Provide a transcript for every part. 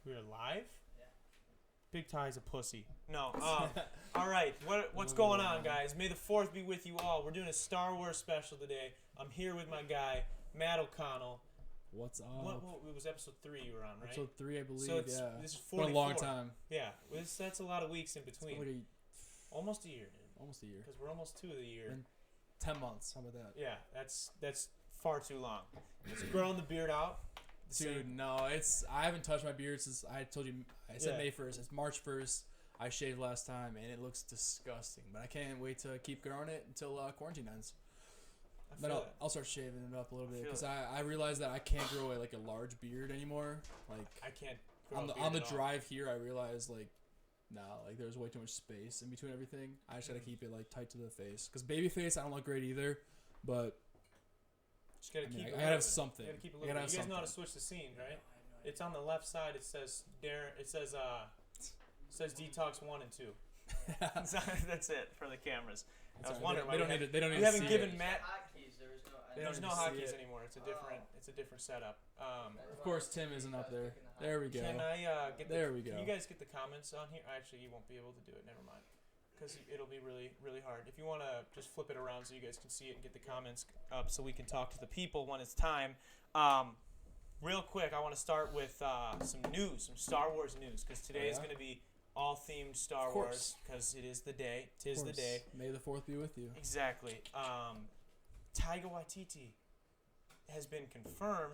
We're live? Yeah. Big Ty's a pussy. No. All right. What's going on, guys? May the 4th be with you all. We're doing a Star Wars special today. I'm here with my guy, Matt O'Connell. What's up? It was episode 3 you were on, right? Episode 3, I believe, So this is 44. Been a long time. Yeah. That's a lot of weeks in between. Like almost a year, dude. almost a year. Because we're almost to the year. And 10 months. How about that? Yeah, that's far too long. It's growing the beard out. Dude, no, I haven't touched my beard since I told you. I said Yeah. May 1st. It's March 1st. I shaved last time, and it looks disgusting. But I can't wait to keep growing it until quarantine ends. Then I'll start shaving it up a little bit because I realized that I can't grow like a large beard anymore. Like I can't grow on the at all. drive here, I realized like there's way too much space in between everything. I just gotta keep it like tight to the face because baby face I don't look great either, but Just gotta keep I it. gotta have something. You gotta keep it a I little gotta bit. You have guys know how to something. switch the scene, right? I have no idea. It's on the left side. It says says detox 1 and 2. That's it for the cameras. I was wondering they don't need to. They don't need we to haven't see given it. Matt. Hotkeys, there was no. They There's don't no need to see hotkeys it. anymore. It's a different setup. Of course, Tim isn't up there. There we go. Can I get? There we Can go. you guys get the comments on here? Actually, you won't be able to do it. Never mind. Because it'll be really, really hard. If you want to just flip it around so you guys can see it and get the comments up so we can talk to the people when it's time. Real quick, I want to start with some news, some Star Wars news, because today is going to be all themed Star Of Wars, course. because it is the day. Of Tis the course. day. May the 4th be with you. Exactly. Taika Waititi has been confirmed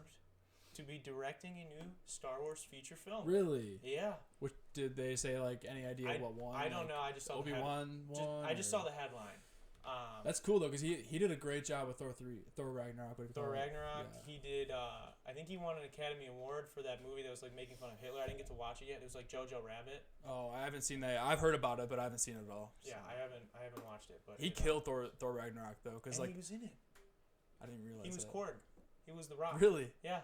to be directing a new Star Wars feature film. Really? Yeah. Which did they say like any idea what one? I don't like, know. I just saw Obi-Wan the one. I just saw or- the headline. That's cool though, because he did a great job with Thor Ragnarok. Thor Ragnarok. Yeah. He did. I think he won an Academy Award for that movie that was like making fun of Hitler. I didn't get to watch it yet. It was like Jojo Rabbit. Oh, I haven't seen that. I've heard about it, but I haven't seen it at all. Yeah, I haven't watched it. But He killed Thor Ragnarok though, because and like he was in it. I didn't realize He was that. Korg. He was the Rock. Really? Yeah,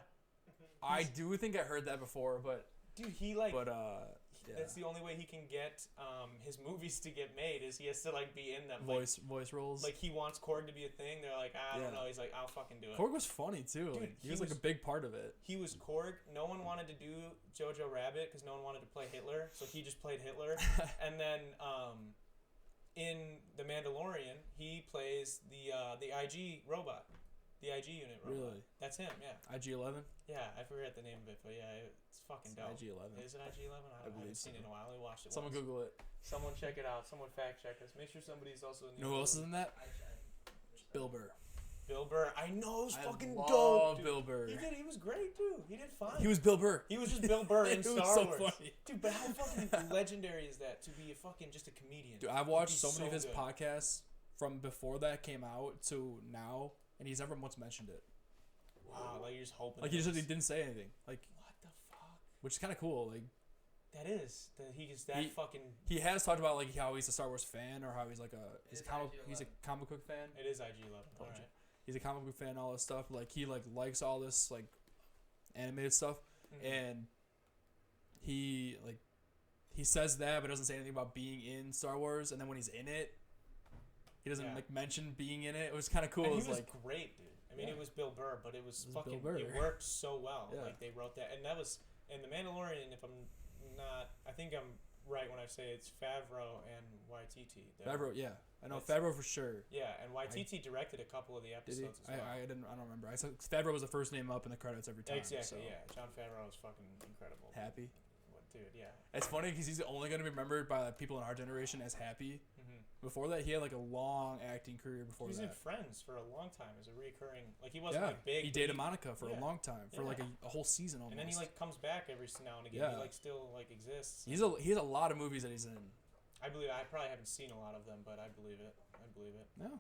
I do think I heard that before, but dude. He like. yeah. That's the only way he can get his movies to get made is he has to like be in them. voice roles. Like he wants Korg to be a thing. They're like, I Yeah. don't know. He's like, I'll fucking do it. Korg was funny too. Dude, Like, he was like a big part of it. He was Korg. No one wanted to do Jojo Rabbit because no one wanted to play Hitler, so he just played Hitler. And then in The Mandalorian, he plays the IG robot, the IG unit robot. Really? That's him. Yeah. IG-11. Yeah, I forget the name of it, but yeah, it's fucking dope. IG-11. Is it IG-11? I believe haven't so. seen it in a while. I only watched it Someone once. Google it. Someone check it out. Someone fact check us. Make sure somebody's also in the. You know who else is in that? I Bill Burr. Bill Burr. I know. It was fucking love dope. Dude. Bill Burr. He was great too. He did fine. He was Bill Burr. He was just Bill Burr in It was Star so Wars. funny. Dude, but how fucking legendary is that to be a fucking just a comedian? Dude, I've watched He'd be so many of his good. podcasts from before that came out to now, and he's never once mentioned it. Wow, like you're just hoping. Like he just didn't say anything. Like, What the fuck? which is kind of cool. Like That is that he is that He- fucking. he has talked about like how he's a Star Wars fan or how he's like he's a It's comic IG-11. he's a comic book fan. It is IG-11. All Told you. right. He's a comic book fan, all this stuff. Like he like likes all this like animated stuff, Mhm. and he says that, but doesn't say anything about being in Star Wars. And then when he's in it, he doesn't Yeah. like mention being in it. It was kind of cool. And It he was was like great, dude. I mean, Yeah. it was Bill Burr, but it was Bill fucking. Burr. It worked so well. Yeah. Like they wrote that, and that was in The Mandalorian. If I'm not, I think I'm right when I say it's Favreau and Waititi. They're- Favreau. Yeah, I know That's- Favreau for sure. Yeah, and Waititi directed a couple of the Did he? episodes as well. I don't remember. I saw Favreau was the first name up in the credits every time. Exactly. so. Yeah, John Favreau is fucking incredible. Happy. What, dude? Yeah. It's funny because he's only going to be remembered by the people in our generation as Happy. Mm-hmm. Before that, he had like a long acting career He before was in that. Friends for a long time as a recurring. Like he wasn't Yeah, like big. he but dated Monica for yeah. a long time, for like Yeah. a whole season almost. And then he like comes back every now and again. Yeah. He like still like exists. he has a lot of movies that he's in. I believe. I probably haven't seen a lot of them, but I believe it. I believe it. No,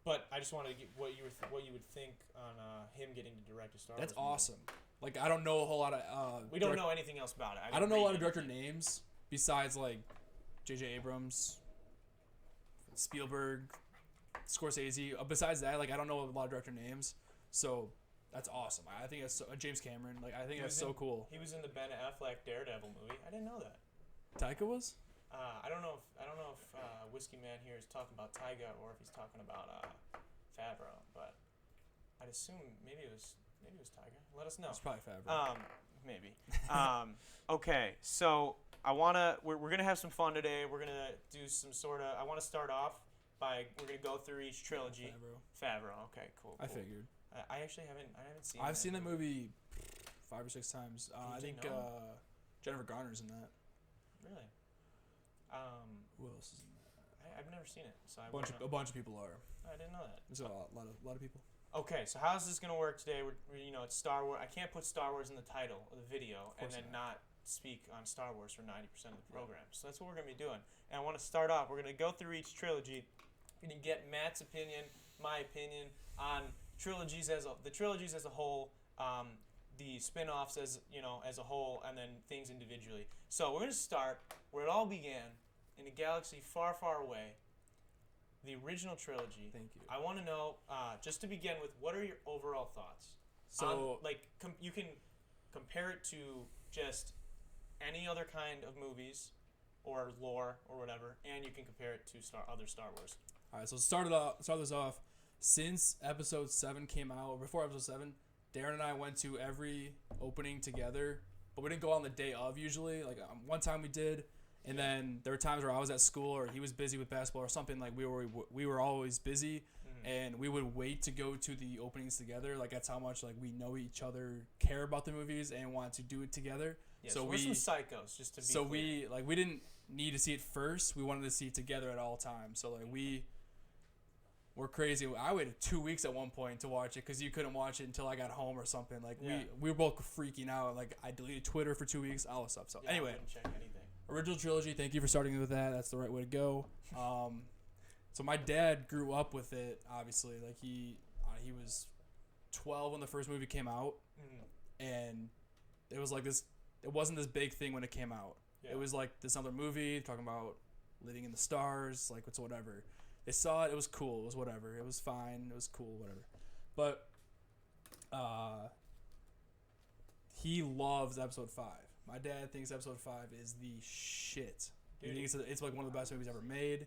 But I just wanted to get what you would think on him getting to direct a Star that's Wars movie. awesome. Like I don't know a whole lot of. We don't know anything else about it. I don't know a lot of didn't director read anything. names besides like J.J. Abrams, Spielberg, Scorsese. Besides that, like I don't know a lot of director names. So that's awesome. I think that's James Cameron. Like I think He that's was so in- cool. He was in the Ben Affleck Daredevil movie. I didn't know that. Taika was. I don't know if Whiskey Man here is talking about Tyga or if he's talking about Favreau, but I'd assume maybe it was Tyga. Let us know. It's probably Favreau. Maybe. Okay, so we're gonna have some fun today. We're gonna do some sort of. I want to start off we're gonna go through each trilogy. Favreau. Okay, cool. I figured. I actually haven't seen. I've seen that movie 5 or 6 times. I think Jennifer Garner's in that. Really? Who else is in that? I've never seen it, so a bunch of people are. I didn't know that. There's a lot of people. Okay, so how's this gonna work today? It's Star Wars. I can't put Star Wars in the title of the video and then not speak on Star Wars for 90% of the program. So that's what we're gonna be doing. And I want to start off. We're gonna go through each trilogy. We're gonna get Matt's opinion, my opinion on the trilogies as a whole, the spin-offs as a whole, and then things individually. So we're gonna start where it all began, in a galaxy far, far away. The original trilogy. Thank you. I want to know, just to begin with, what are your overall thoughts? So, you can compare it to just any other kind of movies or lore or whatever, and you can compare it to other Star Wars. All right, so start this off. Since Episode 7 came out, or before Episode 7, Darren and I went to every opening together, but we didn't go on the day of usually. Like one time we did. And then there were times where I was at school or he was busy with basketball or something. Like we were always busy, and we would wait to go to the openings together. Like that's how much like we know each other, care about the movies, and want to do it together. Yeah, so we're some psychos, just to be clear. we didn't need to see it first. We wanted to see it together at all times. So like we're crazy. I waited 2 weeks at one point to watch it because you couldn't watch it until I got home or something. Like we were both freaking out. Like I deleted Twitter for 2 weeks, all this stuff. So anyway. I wouldn't check anything. Original trilogy, thank you for starting with that. That's the right way to go. So my dad grew up with it, obviously. Like he was 12 when the first movie came out, and it was like this. It wasn't this big thing when it came out. Yeah. It was like this other movie talking about living in the stars, like it's whatever. They saw it. It was cool. It was whatever. It was fine. It was cool. Whatever. But he loves Episode 5. My dad thinks Episode 5 is the shit. He thinks it's like one of the best movies ever made.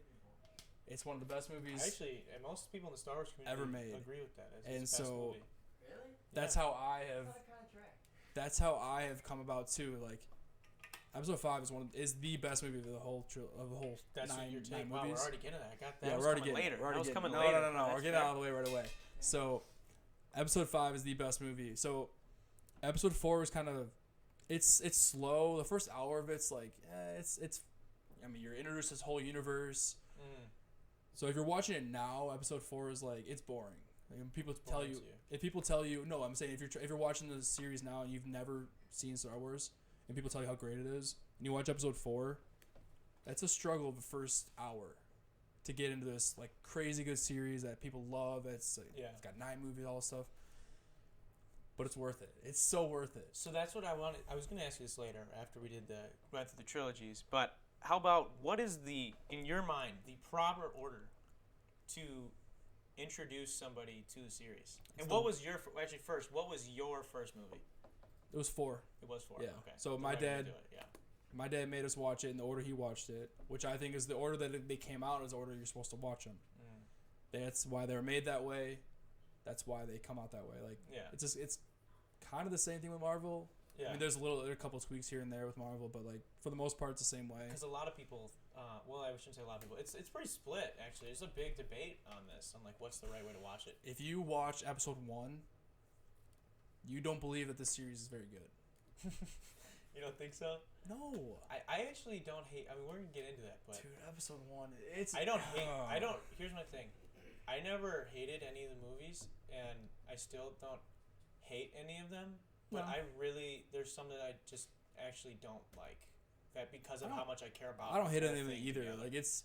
It's one of the best movies. Actually, and most people in the Star Wars community ever made. Agree with that. And so, movie. Really? That's how I have. That's how I have come about too. Like, Episode 5 is the best movie of the whole That's nine your take. movies. Wow, we're already getting that. I got that. Yeah, we're already getting later. We're already coming no, later. No. We're getting out of the way right away. So, Episode 5 is the best movie. So, Episode 4 was kind of. It's slow. The first hour of it's like it's. I mean, you're introduced to this whole universe. So if you're watching it now, Episode 4 is like it's boring. Like when people tell you, if people tell you, no, I'm saying if you're watching the series now and you've never seen Star Wars, and people tell you how great it is, and you watch Episode 4, that's a struggle of the first hour to get into this like crazy good series that people love. It's got 9 movies, all this stuff. But it's worth it. It's so worth it. So that's what I wanted. I was going to ask you this later after we went through the trilogies. But how about what is in your mind, the proper order to introduce somebody to the series? And what was your first movie? It was 4. It was 4. Yeah. Okay. So my dad made us watch it in the order he watched it, which I think is the order that they came out is the order you're supposed to watch them. That's why they were made that way. That's why they come out that way. Like it's kind of the same thing with Marvel. Yeah. I mean, there are a couple of tweaks here and there with Marvel, but like for the most part, it's the same way. Because a lot of people, I shouldn't say a lot of people. It's pretty split actually. There's a big debate on this, on like what's the right way to watch it. If you watch Episode 1, you don't believe that this series is very good. You don't think so? No. I actually don't hate. I mean, we're gonna get into that, but dude, Episode 1, Here's my thing. I never hated any of the movies, and I still don't hate any of them. But there's some that I just actually don't like. That because of how much I care about. I don't hate any of them either. Together. Like it's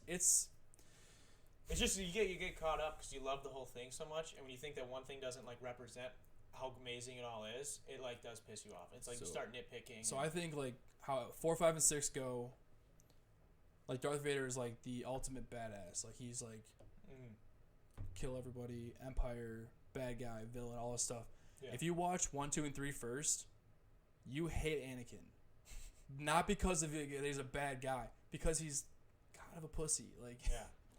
just you get caught up because you love the whole thing so much, and when you think that one thing doesn't like represent how amazing it all is, it like does piss you off. It's like you start nitpicking. So I think like how 4, 5, and 6 go. Like Darth Vader is like the ultimate badass. Like he's like kill everybody, Empire, bad guy, villain, all this stuff. Yeah. If you watch 1, 2, and 3 first, you hate Anakin. Not because of it, he's a bad guy, because he's kind of a pussy. Like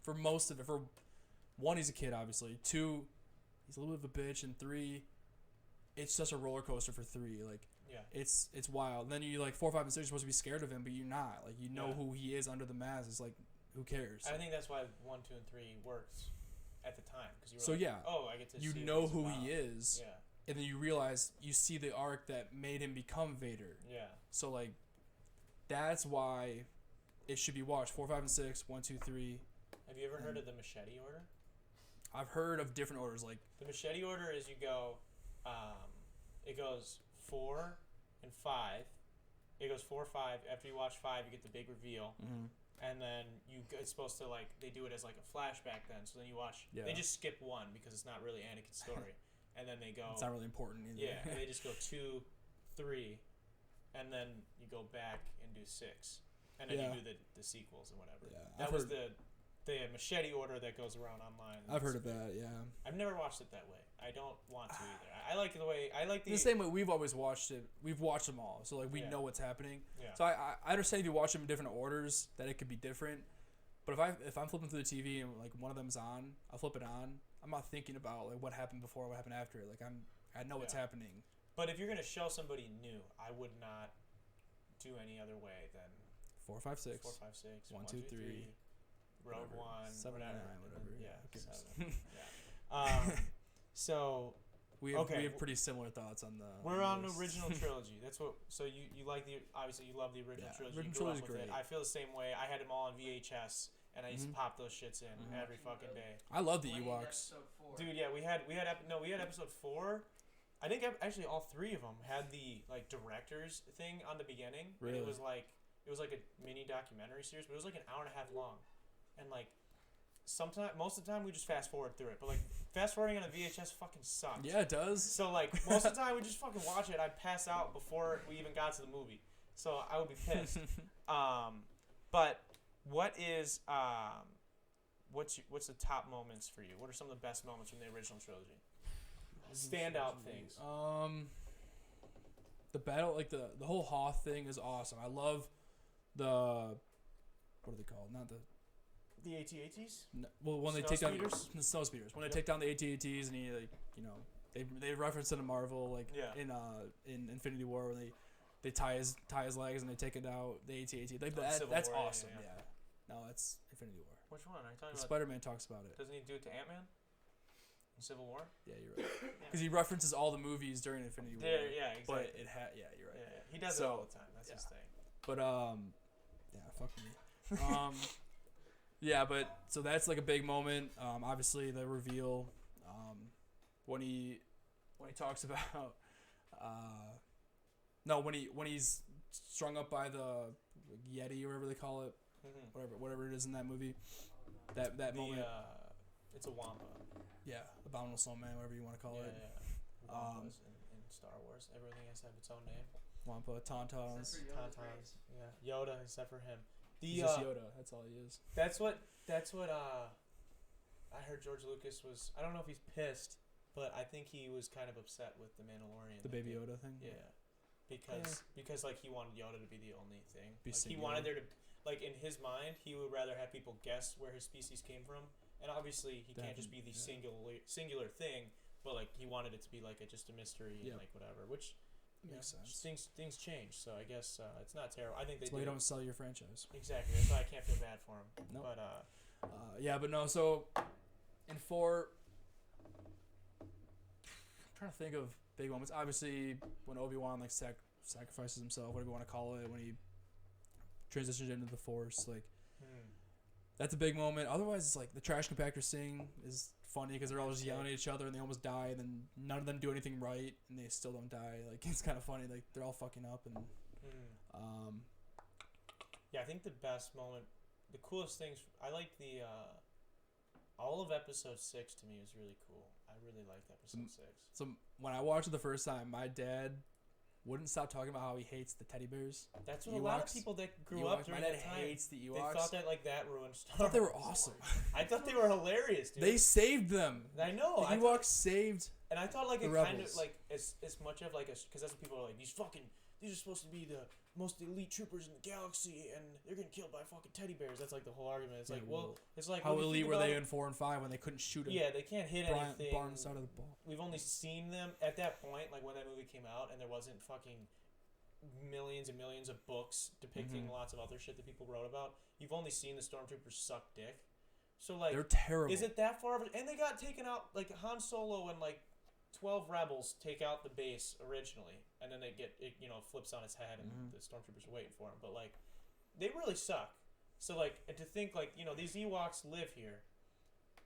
for most of it. For 1, he's a kid, obviously. 2, he's a little bit of a bitch, and 3, it's just a roller coaster for 3. Like Yeah. It's wild. And then you like 4, 5, and 6 you're supposed to be scared of him, but you're not. Like you know who he is under the mask. It's like who cares? I think that's why 1, 2, and 3 worked at the time because you were so like, yeah. Oh, I get to. You see know what he's who about. he is. Yeah. And then you realize you see the arc that made him become Vader. Yeah. So like, that's why it should be watched. 4, 5, and 6. 1, 2, 3. Have you ever heard of the machete order? I've heard of different orders. Like the machete order is you go, it goes 4 and 5. It goes 4, 5. After you watch 5, you get the big reveal, and then it's supposed to like they do it as like a flashback. Then so then you watch. Yeah. They just skip 1 because it's not really Anakin's story, and then they go. It's not really important either. Yeah, and they just go 2, 3, and then you go back and do 6, and then you do the sequels and whatever. Yeah, that was the machete order that goes around online. I've heard of that. Yeah. I've never watched it that way. I don't want to either. I like the way the same way we've always watched it. We've watched them all, so like we know what's happening. Yeah. So I understand if you watch them in different orders that it could be different. But if I'm flipping through the TV and like one of them's on, I'll flip it on. I'm not thinking about like what happened before, what happened after. Like I know what's happening. But if you're gonna show somebody new, I would not do any other way than 4, 5, 6. 4, 5, 6. 1, 2, 3. Rogue One. 7, 9, whatever. Yeah. 7. Yeah. So we have pretty similar thoughts on the. We're on the original trilogy. That's what. So you like obviously you love the original trilogy. Original you grew up with great. it. I feel the same way. I had them all on VHS, and I used to pop those shits in every fucking day. I love the Ewoks. Dude, yeah, we had episode 4. I think actually all 3 of them had the like director's thing on the beginning. Really? And it was like a mini documentary series, but it was like an hour and a half long, and like. Most of the time we just fast forward through it, but like fast forwarding on a VHS fucking sucks. Yeah, it does. So like most of the time we just fucking watch it. I'd pass out before we even got to the movie, so I would be pissed. But what is what's the top moments for you? What are some of the best moments from the original trilogy? Standout things. The battle, like the whole Hoth thing is awesome. I love the what are they called? Not the AT-ATs? No, well, when they take down the snow speeders, when they take down the AT-ATs, and he like they reference it in Marvel like in Infinity War when they tie his legs and they take it out the AT-AT. Like that's War, awesome. Yeah. No, that's Infinity War. Which one are you talking about? Spider-Man talks about it. Doesn't he do it to Ant-Man? In Civil War? Yeah, you're right. Because he references all the movies during Infinity War. Yeah, exactly. But you're right. Yeah. He does it all the time. That's his thing. But fuck me. Yeah, but so that's like a big moment. Obviously the reveal, when he talks about, when he's strung up by the Yeti or whatever they call it, whatever it is in that movie, that moment. It's a Wampa. Yeah, Abominable Snowman, whatever you want to call it. Yeah. Wampas in Star Wars, everything has to have its own name. Wampa, Tauntauns. Tauntauns. Yeah, Yoda except for him. He's just Yoda. That's all he is. That's what I heard. George Lucas was. I don't know if he's pissed, but I think he was kind of upset with the Mandalorian. The Baby Yoda thing. Yeah, because like he wanted Yoda to be the only thing. He wanted there to in his mind he would rather have people guess where his species came from, and obviously he can't just be the singular thing. But like he wanted it to be like just a mystery and like whatever, which. Makes sense. Things change, so I guess it's not terrible. I think that's why you don't sell your franchise. Exactly. That's why I can't feel bad for him. Nope. But but no. So in 4, I'm trying to think of big moments. Obviously, when Obi-Wan like sacrifices himself, whatever you want to call it, when he transitions into the Force, like that's a big moment. Otherwise, it's like the trash compactor scene is funny because they're all just yelling at each other and they almost die, and then none of them do anything right and they still don't die. Like it's kind of funny. Like they're all fucking up and. Yeah, I think the best moment, the coolest things. I like the. All of episode 6 to me was really cool. I really liked episode 6. So when I watched it the first time, my dad wouldn't stop talking about how he hates the teddy bears. That's what a lot of people that grew up during that time hates the Ewoks. They thought that ruined Star Wars. I thought they were awesome. I thought they were hilarious, dude. They saved them. I know. The Ewoks saved. And I thought like the it rebels. kind of like as much of like because that's what people are like, these fucking these are supposed to be the most elite troopers in the galaxy, and they're getting killed by fucking teddy bears. That's like the whole argument. It's like, well, it's like, how elite were they in in 4 and 5 when they couldn't shoot? Yeah, they can't hit anything. Barnes out of the ball. We've only seen them at that point, like when that movie came out, and there wasn't fucking millions and millions of books depicting lots of other shit that people wrote about. You've only seen the stormtroopers suck dick. So like, they're terrible. Is it that far of a, and they got taken out, like Han Solo and like 12 rebels take out the base originally, and then they get it, flips on its head, and the stormtroopers are waiting for him. But like, they really suck. So like, and to think like, these Ewoks live here.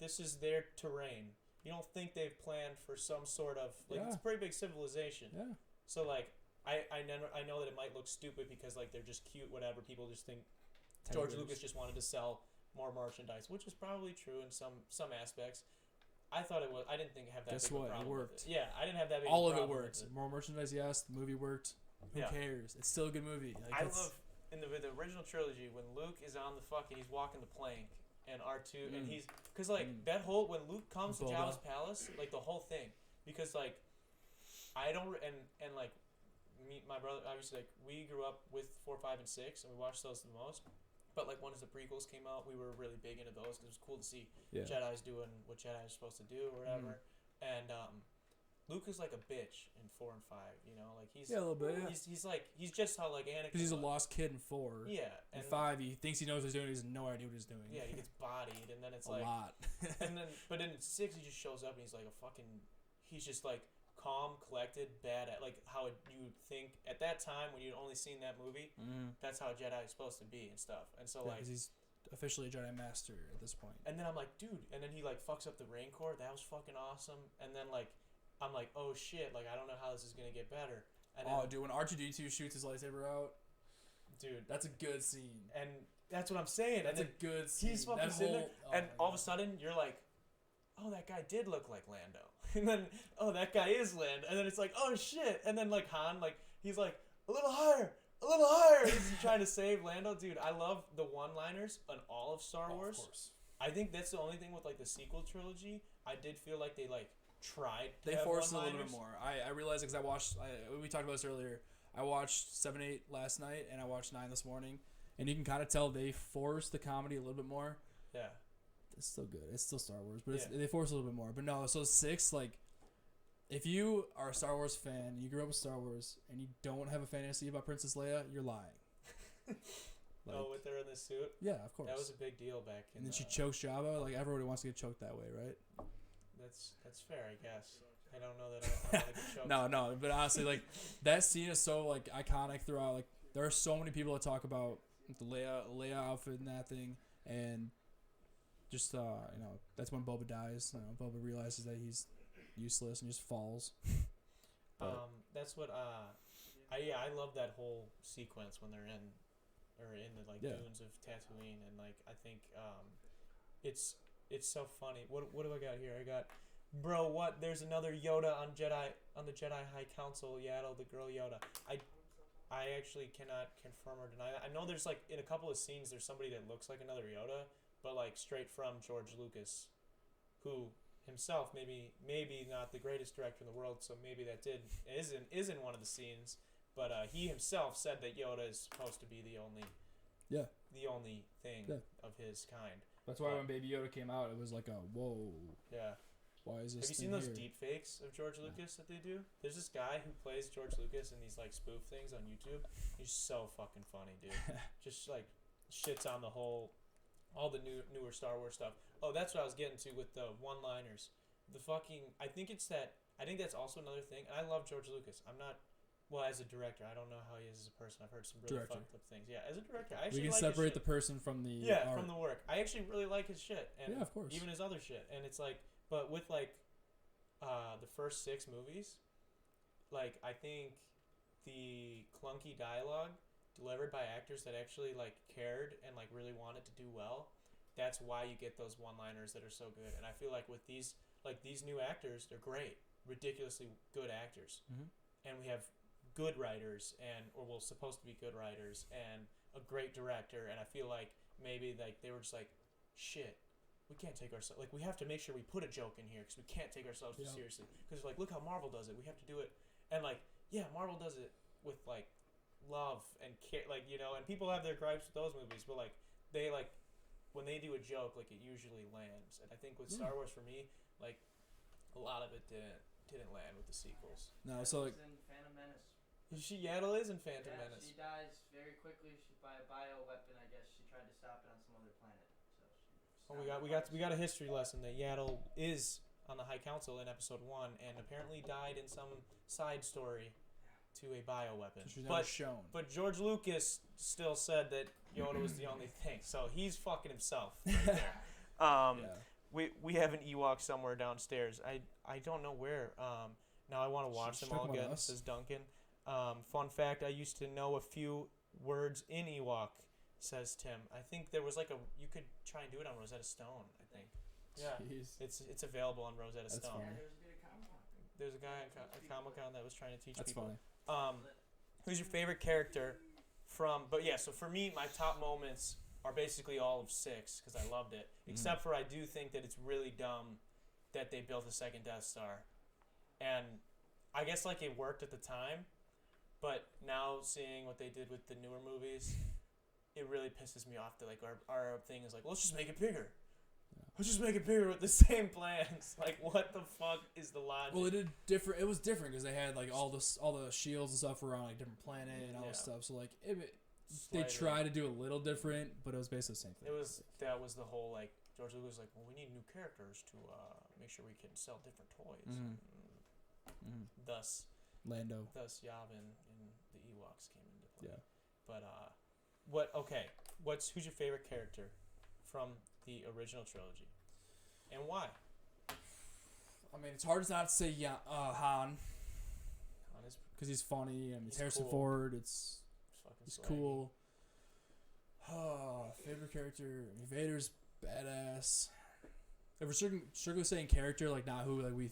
This is their terrain. You don't think they've planned for some sort of like, it's a pretty big civilization. Yeah. So like, I know that it might look stupid because like they're just cute, whatever. People just think George Lucas just wanted to sell more merchandise, which is probably true in some aspects. I thought it was. I didn't think have that. Guess big what? Of a problem It worked. With it. Yeah, I didn't have that. Big All of of a it problem worked. with it. More merchandise, yes. The movie worked. Who cares? It's still a good movie. Like, I love in the original trilogy when Luke is on the fucking, he's walking the plank, and R2 and he's because like that whole when Luke comes to Jabba's palace, like the whole thing, because like I don't and like me, my brother, obviously like we grew up with 4, 5, and 6, and we watched those the most. But like once the prequels came out, we were really big into those because it was cool to see Jedi's doing what Jedi are supposed to do or whatever. And Luke is like a bitch in 4 and 5. Like he's a little bit. Yeah. He's just how like Anakin. Because he's a lost kid in 4. Yeah. And 5, he thinks he knows what he's doing. He has no idea what he's doing. Yeah, he gets bodied, and then it's a lot. But in 6, he just shows up and he's like a fucking. He's just like calm, collected, bad at like how you would think at that time when you'd only seen that movie. That's how a Jedi is supposed to be and stuff. And so like he's officially a Jedi Master at this point. And then I'm like, dude, and then he like fucks up the Rancor. That was fucking awesome. And then like I'm like, oh shit, like I don't know how this is gonna get better. And then, dude, when R2-D2 shoots his lightsaber out, dude, that's a good scene. And that's what I'm saying. That's a good scene. He's fucking sitting there, and all of a sudden you're like, oh, that guy did look like Lando. And then, oh, that guy is Lando. And then it's like, oh, shit. And then, like, Han, like, he's like, a little higher. He's trying to save Lando. Dude, I love the one-liners on all of Star Wars. Of course. I think that's the only thing with, like, the sequel trilogy. I did feel like they, like, tried to They have forced it a little one-liners. bit more. I realized because we talked about this earlier. I watched 7, 8 last night, and I watched 9 this morning. And you can kind of tell they forced the comedy a little bit more. Yeah. It's still good. It's still Star Wars, but they force a little bit more. But no, so 6, like, if you are a Star Wars fan, you grew up with Star Wars, and you don't have a fantasy about Princess Leia, you're lying. With her in the suit? Yeah, of course. That was a big deal back in And then she chokes Jabba. Like, everybody wants to get choked that way, right? That's fair, I guess. I don't know that I want to get choked. No, but honestly, like, that scene is so, like, iconic throughout. Like, there are so many people that talk about the Leia outfit and that thing, and just that's when Boba dies. Boba realizes that he's useless and just falls. That's what I love that whole sequence when they're in the dunes of Tatooine, and like I think it's so funny. What do I got here? I got there's another Yoda on the Jedi High Council. Yaddle, the girl Yoda. I actually cannot confirm or deny that. I know there's like in a couple of scenes there's somebody that looks like another Yoda, but like straight from George Lucas, who himself maybe not the greatest director in the world, so maybe that is in one of the scenes, but he himself said that Yoda is supposed to be the only thing of his kind. That's why when Baby Yoda came out, it was like a whoa. Yeah. Why is this? Have you seen those deep fakes of George Lucas that they do? There's this guy who plays George Lucas in these like spoof things on YouTube. He's so fucking funny, dude. Just like shits on all the newer Star Wars stuff. Oh, that's what I was getting to with the one-liners. I think that's also another thing. And I love George Lucas. I'm not, as a director, I don't know how he is as a person. I've heard some really fucked up things. Yeah, as a director, I actually we can separate the person from the art. From the work. I actually really like his shit. And yeah, of course. Even his other shit. And it's like, but with like the first 6 movies, like I think the clunky dialogue delivered by actors that actually like cared and like really wanted to do well, that's why you get those one-liners that are so good. And I feel like with these new actors, they're great, ridiculously good actors. And we have good writers supposed to be good writers and a great director, and I feel like maybe like they were just like, shit, we can't take ourselves, like we have to make sure we put a joke in here because we can't take ourselves too seriously, because like look how Marvel does it, we have to do it. And like Marvel does it with like love and care, like, you know, and people have their gripes with those movies, but like they like when they do a joke, like it usually lands. And I think with Star Wars for me, like a lot of it didn't land with the sequels. No, so like in Phantom Menace. Yaddle is in Phantom Menace. She dies very quickly by a bioweapon. I guess she tried to stop it on some other planet. So We got a history lesson that Yaddle is on the High Council in Episode 1 and apparently died in some side story to a bioweapon. she's never shown. But George Lucas still said that Yoda was the only thing, so he's fucking himself right there. We have an Ewok somewhere downstairs. I don't know where. Now I want to watch them all again. Says Duncan. Fun fact: I used to know a few words in Ewok. Says Tim. I think there was like you could try and do it on Rosetta Stone. I think. Yeah. Jeez. It's available on Rosetta Stone. Funny. There's a guy at Comic-Con that was trying to teach That's people. funny. Who's your favorite character from? But yeah, so for me, my top moments are basically all of 6 because I loved it. Except for I do think that it's really dumb that they built a second Death Star, and I guess like it worked at the time, but now seeing what they did with the newer movies, it really pisses me off that like our thing is like, let's just make it bigger. Let's just make it bigger with the same plans. Like, what the fuck is the logic? Well, it was different because they had like all the shields and stuff were on like different planet and all this stuff. So like they tried to do a little different, but it was basically the same thing. That was the whole like George Lucas was like, well, we need new characters to make sure we can sell different toys. Thus Yavin and the Ewoks came into play. Yeah. But who's your favorite character from the original trilogy, and why? I mean, it's hard not to say Han. Because he's funny and he's Harrison cool. Ford. He's swaggy. cool. Favorite character. Vader's badass. If we're strictly saying character, like not who like we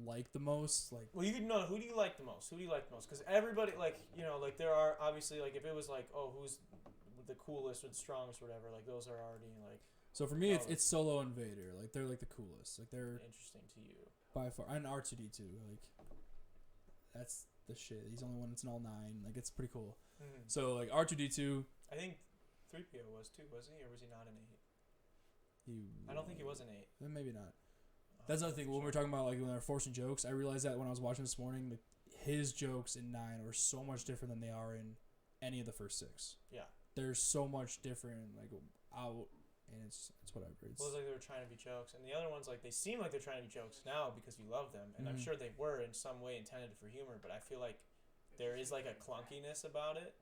like the most, like. Well, you could know who do you like the most? Who do you like the most? Because everybody like like there are obviously like if it was like who's the coolest or the strongest or whatever, like those are already like. So for me, it's Solo and Vader. Like they're like the coolest. Like they're interesting to you by far, and R2D2. Like that's the shit. He's the only one that's in all 9. Like it's pretty cool. Mm-hmm. So like R2D2. I think 3PO was too, was he, or was he not an 8? I don't think he was an 8. Maybe not. That's another thing. When we're talking about like when they're forcing jokes, I realized that when I was watching this morning, like, his jokes in 9 were so much different than they are in any of the first 6. Yeah. They're so much different, like out, and it's whatever. Well, it's like they were trying to be jokes, and the other ones like they seem like they're trying to be jokes now because you love them, and I'm sure they were in some way intended for humor, but I feel like there is like a clunkiness about it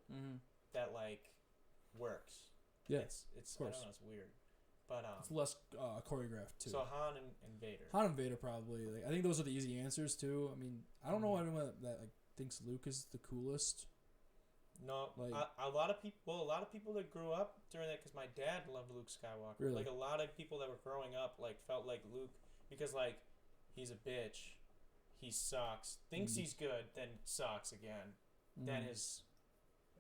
that like works. Yeah, it's I don't know, it's weird. But it's less choreographed too. So Han and Vader. Han and Vader probably. Like, I think those are the easy answers too. I mean, I don't know anyone that like thinks Luke is the coolest. No, like a lot of people that grew up during that, because my dad loved Luke Skywalker. Really? Like a lot of people that were growing up like felt like Luke because like he's a bitch, he sucks, thinks he's good, then sucks again. Then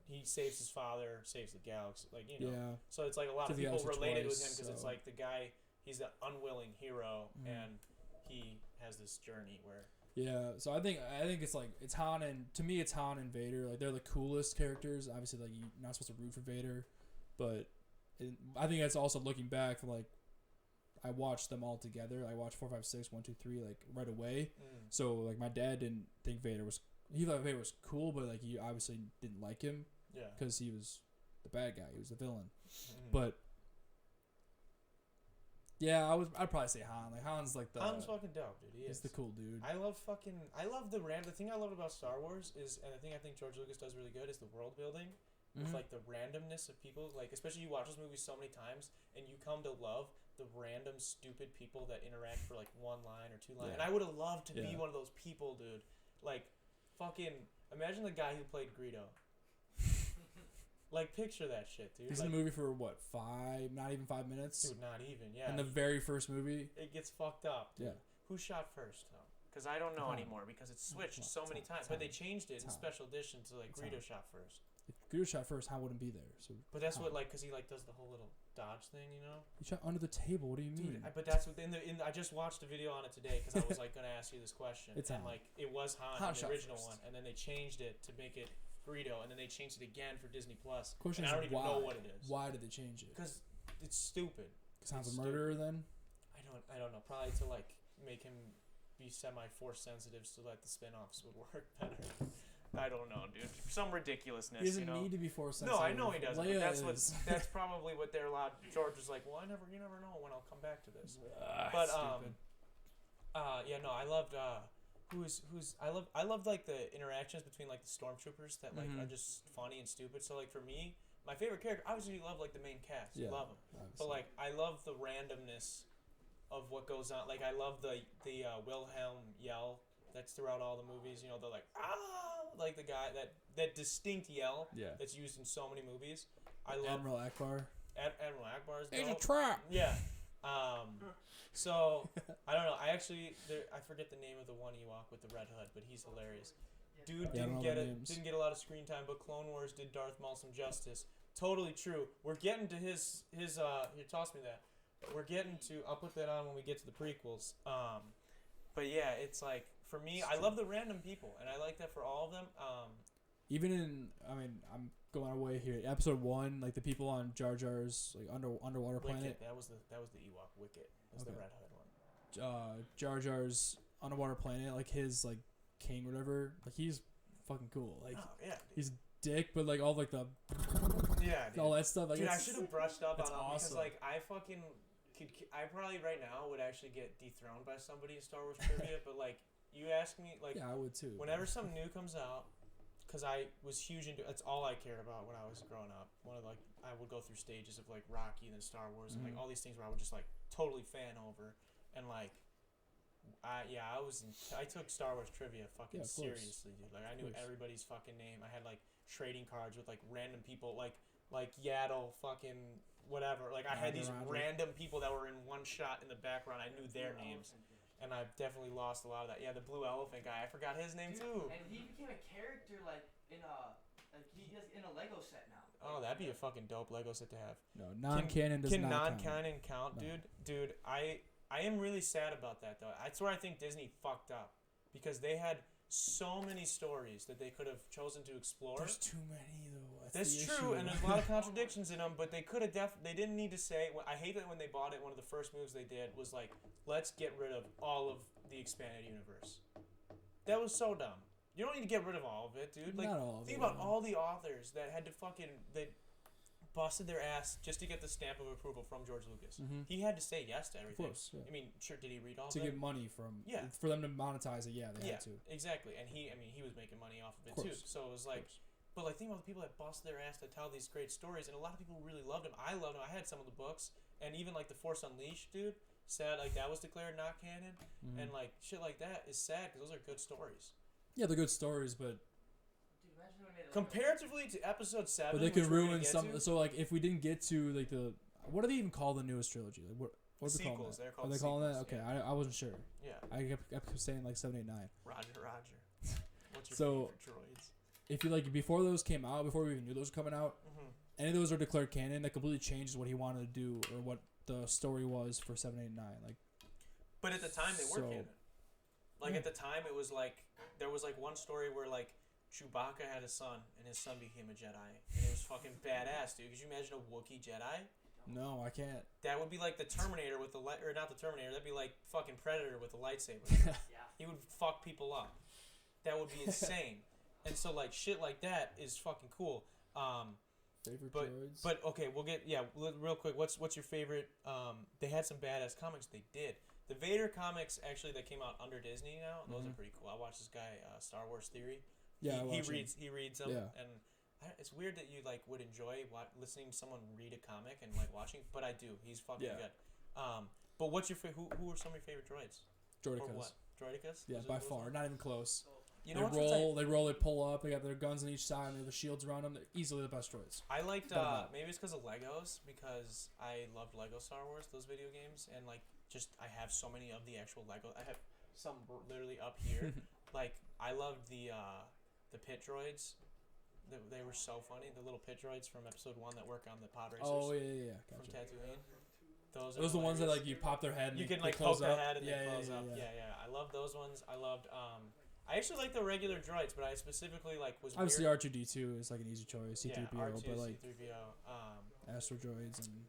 he saves his father, saves the galaxy, like Yeah. So it's like a lot of people related with him because it's like the guy, he's the unwilling hero, and he has this journey where. Yeah, so I think it's Han, and to me it's Han and Vader. Like they're the coolest characters. Obviously, like you're not supposed to root for Vader, but I think that's also looking back from like I watched them all together. I watched 4, 5, 6, 1, 2, 3 like right away. So like my dad didn't think Vader was. He thought Vader was cool, but like he obviously didn't like him. Yeah. Because he was the bad guy. He was the villain. But yeah, I'd probably say Han. Like Han's like the. Han's fucking dope, dude. He's the cool dude. I love the thing I love about Star Wars is, and the thing I think George Lucas does really good is the world building. With like the randomness of people, like especially you watch those movies so many times and you come to love the random stupid people that interact for like 1 line or 2 lines. And I would have loved to be one of those people, dude. Like fucking imagine the guy who played Greedo. Like picture that shit, dude. He's like, in the movie for what, 5? Not even 5 minutes. Dude, not even. Yeah. In the very first movie, it gets fucked up. Dude. Yeah. Who shot first though? Because I don't know anymore because it's switched so many times. But they changed it in special edition to like Greedo shot first. If Greedo shot first, Han wouldn't be there. So. But that's what like because he like does the whole little dodge thing, you know. He shot under the table. What do you mean? Dude, but that's what I just watched a video on it today because I was like gonna ask you this question. It's like it was Han in the original one, and then they changed it to make it burrito, and then they changed it again for Disney Plus. Question And is I don't even why? know what it is. Why did they change it? Because it's stupid. Because Han's it's a murderer then? I don't know. Probably to like make him be force sensitive so that the spin-offs would work better. I don't know, dude. Some ridiculousness. He doesn't you know? need to be force No, sensitive. I know he doesn't. Leia But is. that's probably what they're allowed. George was like, well, you never know when I'll come back to this. But Stupid. yeah, no, I loved I loved like the interactions between like the stormtroopers that like Mhm. are just funny and stupid. So like for me, my favorite character, obviously you love like the main cast, you Yeah, love them, obviously. but like I love the randomness of what goes on. Like I love the Wilhelm yell that's throughout all the movies. You know, the like like the guy that distinct yell Yeah. that's used in so many movies. I love Admiral Akbar. Admiral Akbar's It's a dope. trap. Yeah. So I don't know. I forget the name of the one Ewok with the red hood, but he's hilarious. Dude Yeah, I don't know their names. didn't get a lot of screen time, but Clone Wars did Darth Maul some justice. Totally true. We're getting to his here, toss me that. We're getting to I'll put that on when we get to the prequels. But yeah, it's like for me, I love the random people, and I like that for all of them. Even in, I mean, I'm going away here. Episode 1, like the people on Jar Jar's like underwater planet. Wicket, that was the Ewok Wicket. That's the Okay. red hood one. Jar Jar's underwater planet, like his like king or whatever. Like he's fucking cool. Like Oh yeah, dude. he's dick, but like all like the Yeah, dude. all that stuff. Like Dude, I it's- should have brushed up on it's them because, awesome. like, I fucking I probably right now would actually get dethroned by somebody in Star Wars trivia, but like, you ask me, like, Yeah, I would too. whenever something new comes out, because I was huge into that's all I cared about when I was growing up. I would go through stages of like Rocky and then Star Wars and like Mhm. all these things where I would just like totally fan over and like. I took Star Wars trivia fucking Yeah, of course. seriously, dude. Like I knew Of course. everybody's fucking name. I had like trading cards with like random people, like Yaddle, fucking whatever. Like I had these Roger. random people that were in one shot in the background. I knew their names, and I've definitely lost a lot of that. Yeah, the blue elephant guy. I forgot his name Dude, too. And he became a character like in a Lego set now. Oh, that'd be a fucking dope Lego set to have. No, non-canon does Can not count. non-canon count, No. dude? I am really sad about that though. That's where I think Disney fucked up because they had so many stories that they could have chosen to explore. There's too many though. That's the true, issue. and there's a lot of contradictions in them. But they could have they didn't need to say. I hate that when they bought it. One of the first moves they did was like, let's get rid of all of the expanded universe. That was so dumb. You don't need to get rid of all of it, dude. Like, Not all of think it, about no. all the authors that had to that busted their ass just to get the stamp of approval from George Lucas. Mhm. He had to say yes to Of everything. course, yeah. I mean, sure, did he read all To of it? get money from Yeah. for them to monetize it, yeah, they Yeah, had to. exactly. And he was making money off of it Of too. course. So it was like, but like think about the people that busted their ass to tell these great stories, and a lot of people really loved him. I loved him. I had some of the books, and even like the Force Unleashed, dude. Sad, like that was declared not canon, Mhm. and like shit like that is sad because those are good stories. Yeah, they're good stories, but Dude, imagine when they made a Lego Comparatively to Episode 7, they which could we're gonna ruin get some. to, So like, if we didn't get to like the what do they even call the newest trilogy? Like what are they calling sequels. that? They're called Are they calling that? sequels, Okay, I wasn't sure. Yeah. I kept saying like 7, 8, 9. Roger. What's your So- favorite droids? If you like before those came out, before we even knew those were coming out, Mm-hmm. any of those are declared canon. That completely changes what he wanted to do or what the story was for 7, 8, 9. Like But at the time, they were So- canon. Like Yeah. at the time, it was like there was like one story where like Chewbacca had a son, and his son became a Jedi, and it was fucking badass, dude. Could you imagine a Wookiee Jedi? no, I can't. That would be like the Terminator with the light, or not the Terminator. That'd be like fucking Predator with a lightsaber. Yeah. He would fuck people up. That would be insane. And so like shit like that is fucking cool. Favorite But droids. but okay, we'll get real quick. What's your favorite? They had some badass comics. They did. The Vader comics actually that came out under Disney now. Those are Mhm. pretty cool. I watched this guy Star Wars Theory. Yeah, I he watch him. reads them. Yeah. And it's weird that you like would enjoy listening to someone read a comic and like watching, but I do. He's fucking Yeah. good. But what's your who are some of your favorite droids? Or Droidicas. what? Droidicas? Yeah, Those are by those far, ones? not even close. You They know what? since roll, they pull up. They got their guns on each side, and they have the shields around them. They're easily the best droids. I liked Without a doubt. maybe it's because of Legos because I loved Lego Star Wars, those video games, and like just I have so many of the actual Lego. I have some literally up here. Like I loved the pit droids. They were so funny. The little pit droids from Episode 1 that work on the pod racers Oh yeah, from gotcha. Tatooine. Those Those are the ones that hilarious. like you pop their head. And You they can like close poke their up. head and yeah, they close yeah, up. yeah. Yeah. I love those ones. I loved I actually like the regular droids, but I specifically was Obviously, weird. R2D2 is like an easy choice. C3PO, R2, but like C3PO. Astro droids and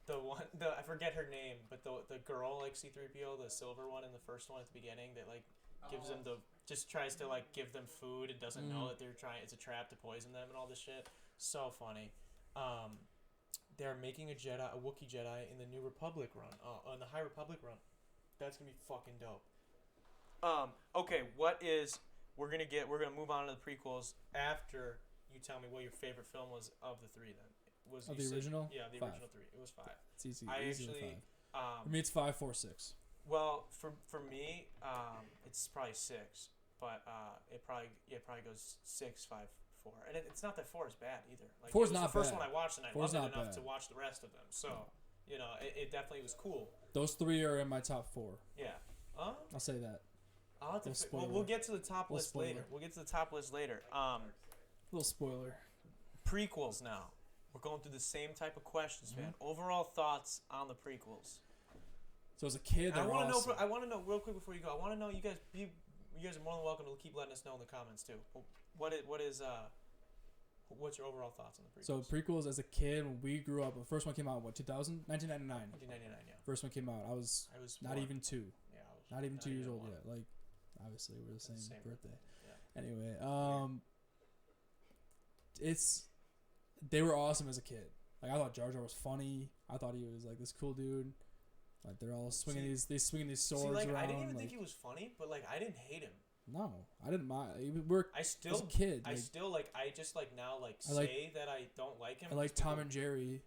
I forget her name, but the girl C3PO, the silver one in the first one at the beginning that gives them just tries to give them food and doesn't know that it's a trap to poison them and all this shit. So funny. They're making a Wookiee Jedi in the New Republic run, on the High Republic run. That's gonna be fucking dope. Okay, we're gonna move on to the prequels after you tell me what your favorite film was of the three. Then the original? Yeah, the 5. original 3. It was 5. It's easy. I Easy actually, with 5. For me, it's 5, 4, 6. Well, for me, it's probably 6, but it probably goes 6, 5, 4, and it's not that 4 is bad either. 4 is it was not the first bad. one I watched, and I 4 is loved it not enough bad. to watch the rest of them. So, it definitely was cool. Those 3 are in my top 4. Yeah. I'll say that. I'll have to. Little spoiler. We'll get to the top Little list spoiler. later. We'll get to the top list later. Little spoiler. Prequels now. We're going through the same type of questions, man. Overall thoughts on the prequels. So as a kid, I want to awesome. know. I want to know real quick before you go. I want to know you guys. You guys are more than welcome to keep letting us know in the comments too. What's your overall thoughts on the prequels? So prequels as a kid, when we grew up, the first one came out, 2000? 1999. 1999, yeah. First one came out. I was not 4. even 2. Yeah, I was Not even 2 years even old 1. yet. Obviously, we're the same birthday. Yeah. Anyway, they were awesome as a kid. I thought Jar Jar was funny. I thought he was this cool dude. They're all swinging these swords around. I didn't even think he was funny, but I didn't hate him. No, I didn't mind. As a kid, I just now say that I don't like him. I liked Tom and Jerry.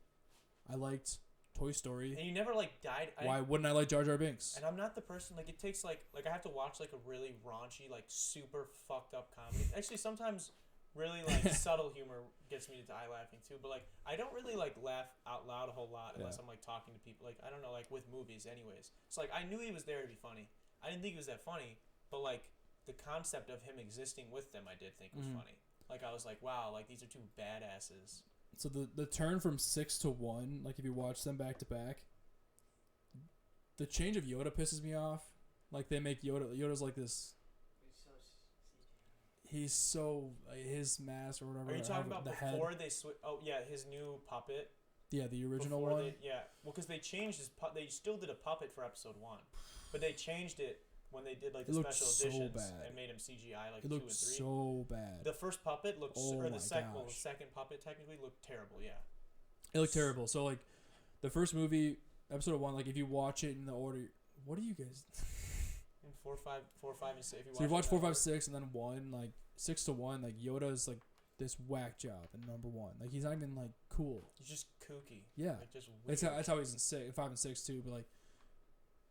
I liked Toy Story. And you never died. Why wouldn't I like Jar Jar Binks? And I'm not the person it takes I have to watch a really raunchy super fucked up comedy. Actually, sometimes really subtle humor gets me to die laughing too. But I don't really laugh out loud a whole lot unless I'm talking to people. I don't know with movies anyways. So I knew he was there to be funny. I didn't think he was that funny, but the concept of him existing with them I did think was funny. I was wow, these are two badasses. So the turn from 6 to 1, if you watch them back to back, the change of Yoda pisses me off. They make Yoda's this. He's so his mask or whatever. Are you talking about the before head. they switch? Oh yeah, his new puppet. Yeah, the original Before one. Well, because they changed his they still did a puppet for episode 1, but they changed it when they did the It looked special so editions bad. and made him CGI It 2 and 3. looked so bad. The first puppet looked, Oh or my the second gosh. puppet technically looked terrible. Yeah. It looked terrible. So the first movie, episode 1, if you watch it in the order, what are you guys? In 4, 5, and 6. So you watch 4, 5, 6, and then 1, 6 to 1. Yoda's this whack job in number 1. He's not even cool. He's just kooky. Yeah. Just weird. That's how he's in 5 and 6 too. But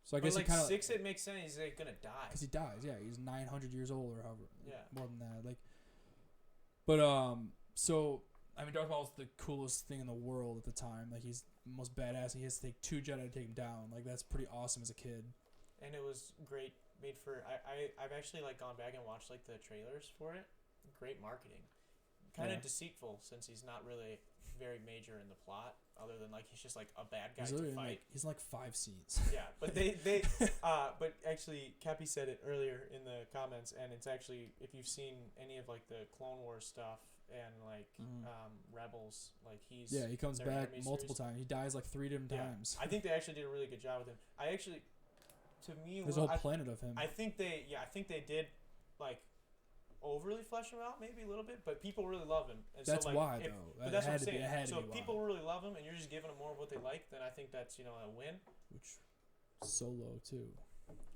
so I But guess it kind of 6 it makes sense. He's gonna die. because he dies. Yeah, he's 900 years old or however. Yeah. More than that. But so Darth Maul was the coolest thing in the world at the time. He's the most badass. He has to take 2 Jedi to take him down. That's pretty awesome as a kid. And it was great. Made for I've actually gone back and watched the trailers for it. Great marketing. Kind of deceitful since he's not really very major in the plot, other than he's just a bad guy to fight. He's in 5 scenes. Yeah, but they but actually Cappy said it earlier in the comments, and it's actually, if you've seen any of the Clone Wars stuff and Rebels, he's he comes their back anime multiple series. times. He dies 3 different Yeah. times. I think they actually did a really good job with him. To me, There's a whole planet of him. I think they did overly flesh him out maybe a little bit, but people really love him. And That's so, why if, though. But that's what I'm saying. It had So to be if why. people really love him and you're just giving them more of what they like, then I think that's a win. Which Solo too.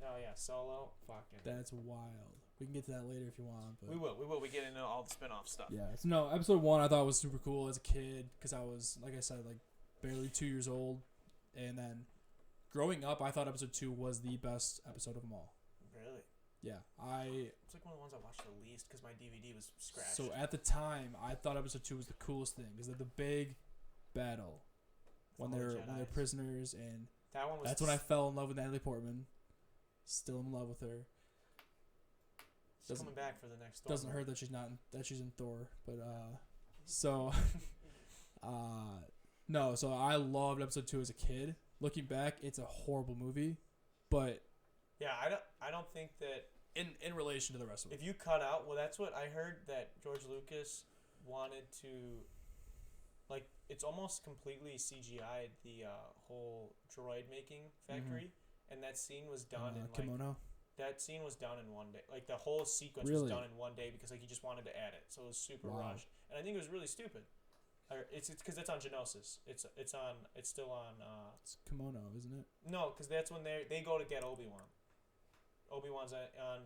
Oh yeah, Solo, fucking. That's wild. We can get to that later if you want. But We will. We get into all the spin-off stuff. yeah. So no, episode 1 I thought was super cool as a kid because I was, like I said, barely 2 years old, and then growing up I thought episode 2 was the best episode of them all. Really? Yeah, It's one of the ones I watched the least because my DVD was scratched. So at the time, I thought episode 2 was the coolest thing because of the big battle when All the they're Jedis. prisoners, and that one was. that's when I fell in love with Natalie Portman. Still in love with her. She's coming back for the next. Thor Doesn't movie. hurt that she's in Thor, but so no. So I loved episode 2 as a kid. Looking back, it's a horrible movie, but Yeah, I don't think that in relation to the rest of it. If you cut out, well, that's what I heard that George Lucas wanted to, like, it's almost completely CGI'd the whole droid making factory, and that scene was done in like Kimono. that scene was done in one day. Like the whole sequence was done in one day because like he just wanted to add it, so it was super rushed, and I think it was really stupid. It's because it's on Geonosis. It's still on. It's Kimono, isn't it? No, because that's when they go to get Obi-Wan. Obi-Wan's on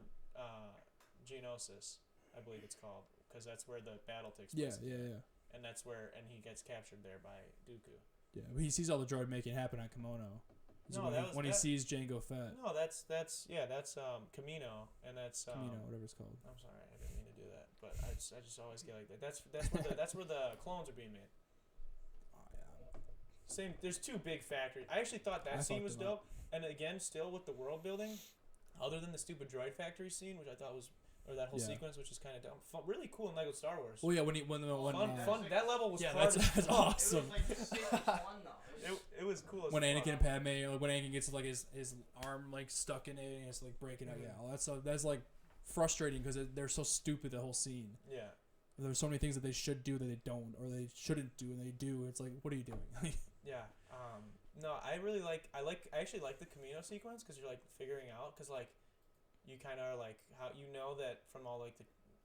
Geonosis, I believe it's called, because that's where the battle takes place. Yeah. And that's where, and he gets captured there by Dooku. Yeah, but he sees all the droid making happen on Kimono. No, when he sees Jango Fett. No, that's Camino, and that's Camino, whatever it's called. I'm sorry, I didn't mean to do that, but I just always get like that. That's where the clones are being made. Oh yeah. Same. There's two big factories. I actually thought that scene was dope, and again, still with the world building, other than the stupid droid factory scene, which I thought was. Or that whole sequence, which is kind of dumb. Fun, really cool in Lego Star Wars. Oh yeah, when fun. That level was that's awesome. It was like fun though. It was cool. When Anakin and Padme, like when Anakin gets like his arm like stuck in it and it's like breaking out. Yeah, all that stuff. That's like frustrating because they're so stupid. The whole scene. Yeah. There's so many things that they should do that they don't, or they shouldn't do and they do. It's like, what are you doing? Yeah. No, I actually like the Camino sequence because you're like figuring out because like. You kind of are like how you know that from all like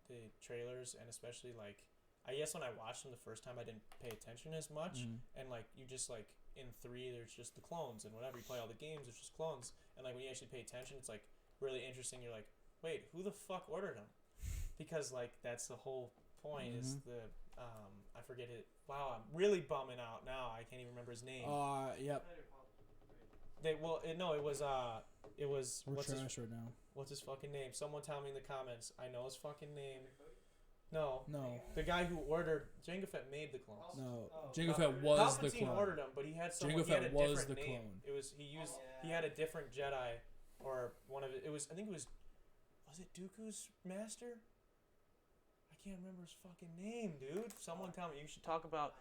the trailers and especially like I guess when I watched them the first time I didn't pay attention as much and like you just like in 3 there's just the clones and whenever you play all the games there's just clones and like when you actually pay attention it's like really interesting. You're like, wait, who the fuck ordered them? Because like that's the whole point is the I forget it. Wow, I'm really bumming out now. I can't even remember his name. Yep. It was We're trash right now. What's his fucking name? Someone tell me in the comments. I know his fucking name. No. No. The guy who ordered Jango Fett made the clones. No. Jango Fett was the Palpatine clone. ordered him, but he had Jango he had a Fett was different the name. clone. It was he had a different Jedi or one of it. It was I think it was it Dooku's master? I can't remember his fucking name, dude. Someone tell me. You should talk about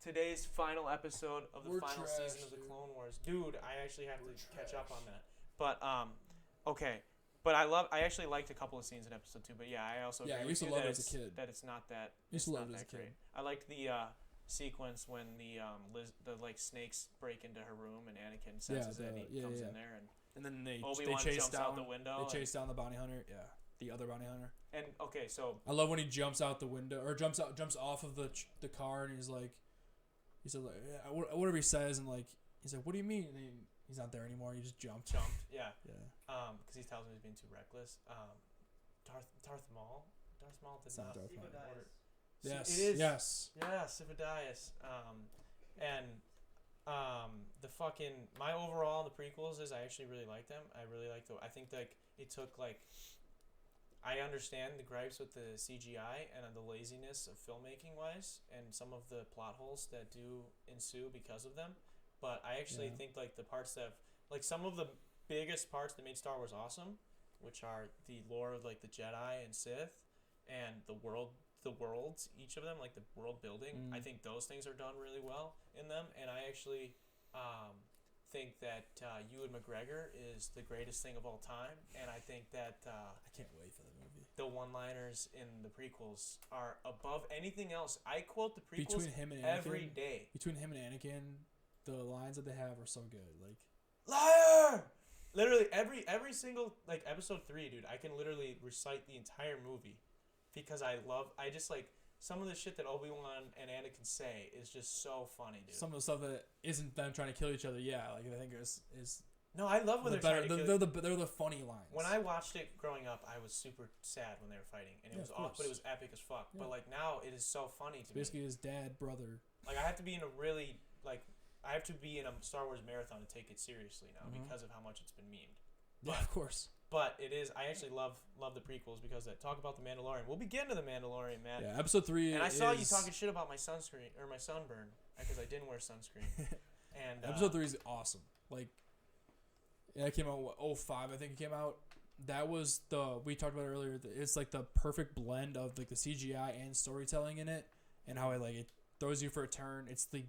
today's final episode of the final season of the Clone Wars. Dude, I actually have to catch up on that. But okay. But I actually liked a couple of scenes in episode 2. But yeah, I also I agree used to with you love that it as a kid. That it's not that. I used to love it as a great. kid. I liked the sequence when the like snakes break into her room and Anakin senses it and he comes in there and then they Obi-Wan chase jumps down out the window. They chase down the bounty hunter. Yeah, the other bounty hunter. And okay, so I love when he jumps out the window or jumps off of the car and he's like whatever he says and like he's like, what do you mean? And he's not there anymore. He just jumped. Yeah. Yeah. Because he tells him he's being too reckless. Darth Maul did not order. Yes. It is. Yes. Yeah, Sifo-Dyas. The fucking my overall the prequels is I actually really like them. I really like I think like it took like. I understand the gripes with the CGI and the laziness of filmmaking wise and some of the plot holes that do ensue because of them. But I actually think like the parts that like some of the biggest parts that made Star Wars awesome, which are the lore of like the Jedi and Sith and the worlds, each of them, like the world building. I think those things are done really well in them. And I actually think that Ewan McGregor is the greatest thing of all time. And I think that I can't wait for the movie. The one-liners in the prequels are above anything else. I quote the prequels Between him and Anakin, every day. Between him and Anakin, the lines that they have are so good. Like liar. Literally every single like episode 3, dude. I can literally recite the entire movie because I just like some of the shit that Obi-Wan and Anakin say is just so funny, dude. Some of the stuff that isn't them trying to kill each other. Yeah, like I think is. No, I love when they're trying to kill. They're the funny lines. When I watched it growing up, I was super sad when they were fighting, and it was awesome, but it was epic as fuck. Yeah. But like now, it is so funny to me. Basically, his dad, brother. Like I have to be in a really like I have to be in a Star Wars marathon to take it seriously now because of how much it's been memed. But, yeah, of course. But it is. I actually love the prequels because that talk about the Mandalorian. We'll begin to the Mandalorian, Matt. Yeah, episode 3. And I saw you talking shit about my sunscreen or my sunburn because I didn't wear sunscreen. And episode 3 is awesome. Like, yeah, it came out 2005. I think it came out. That was we talked about it earlier. It's like the perfect blend of like the CGI and storytelling in it, and how it throws you for a turn. It's the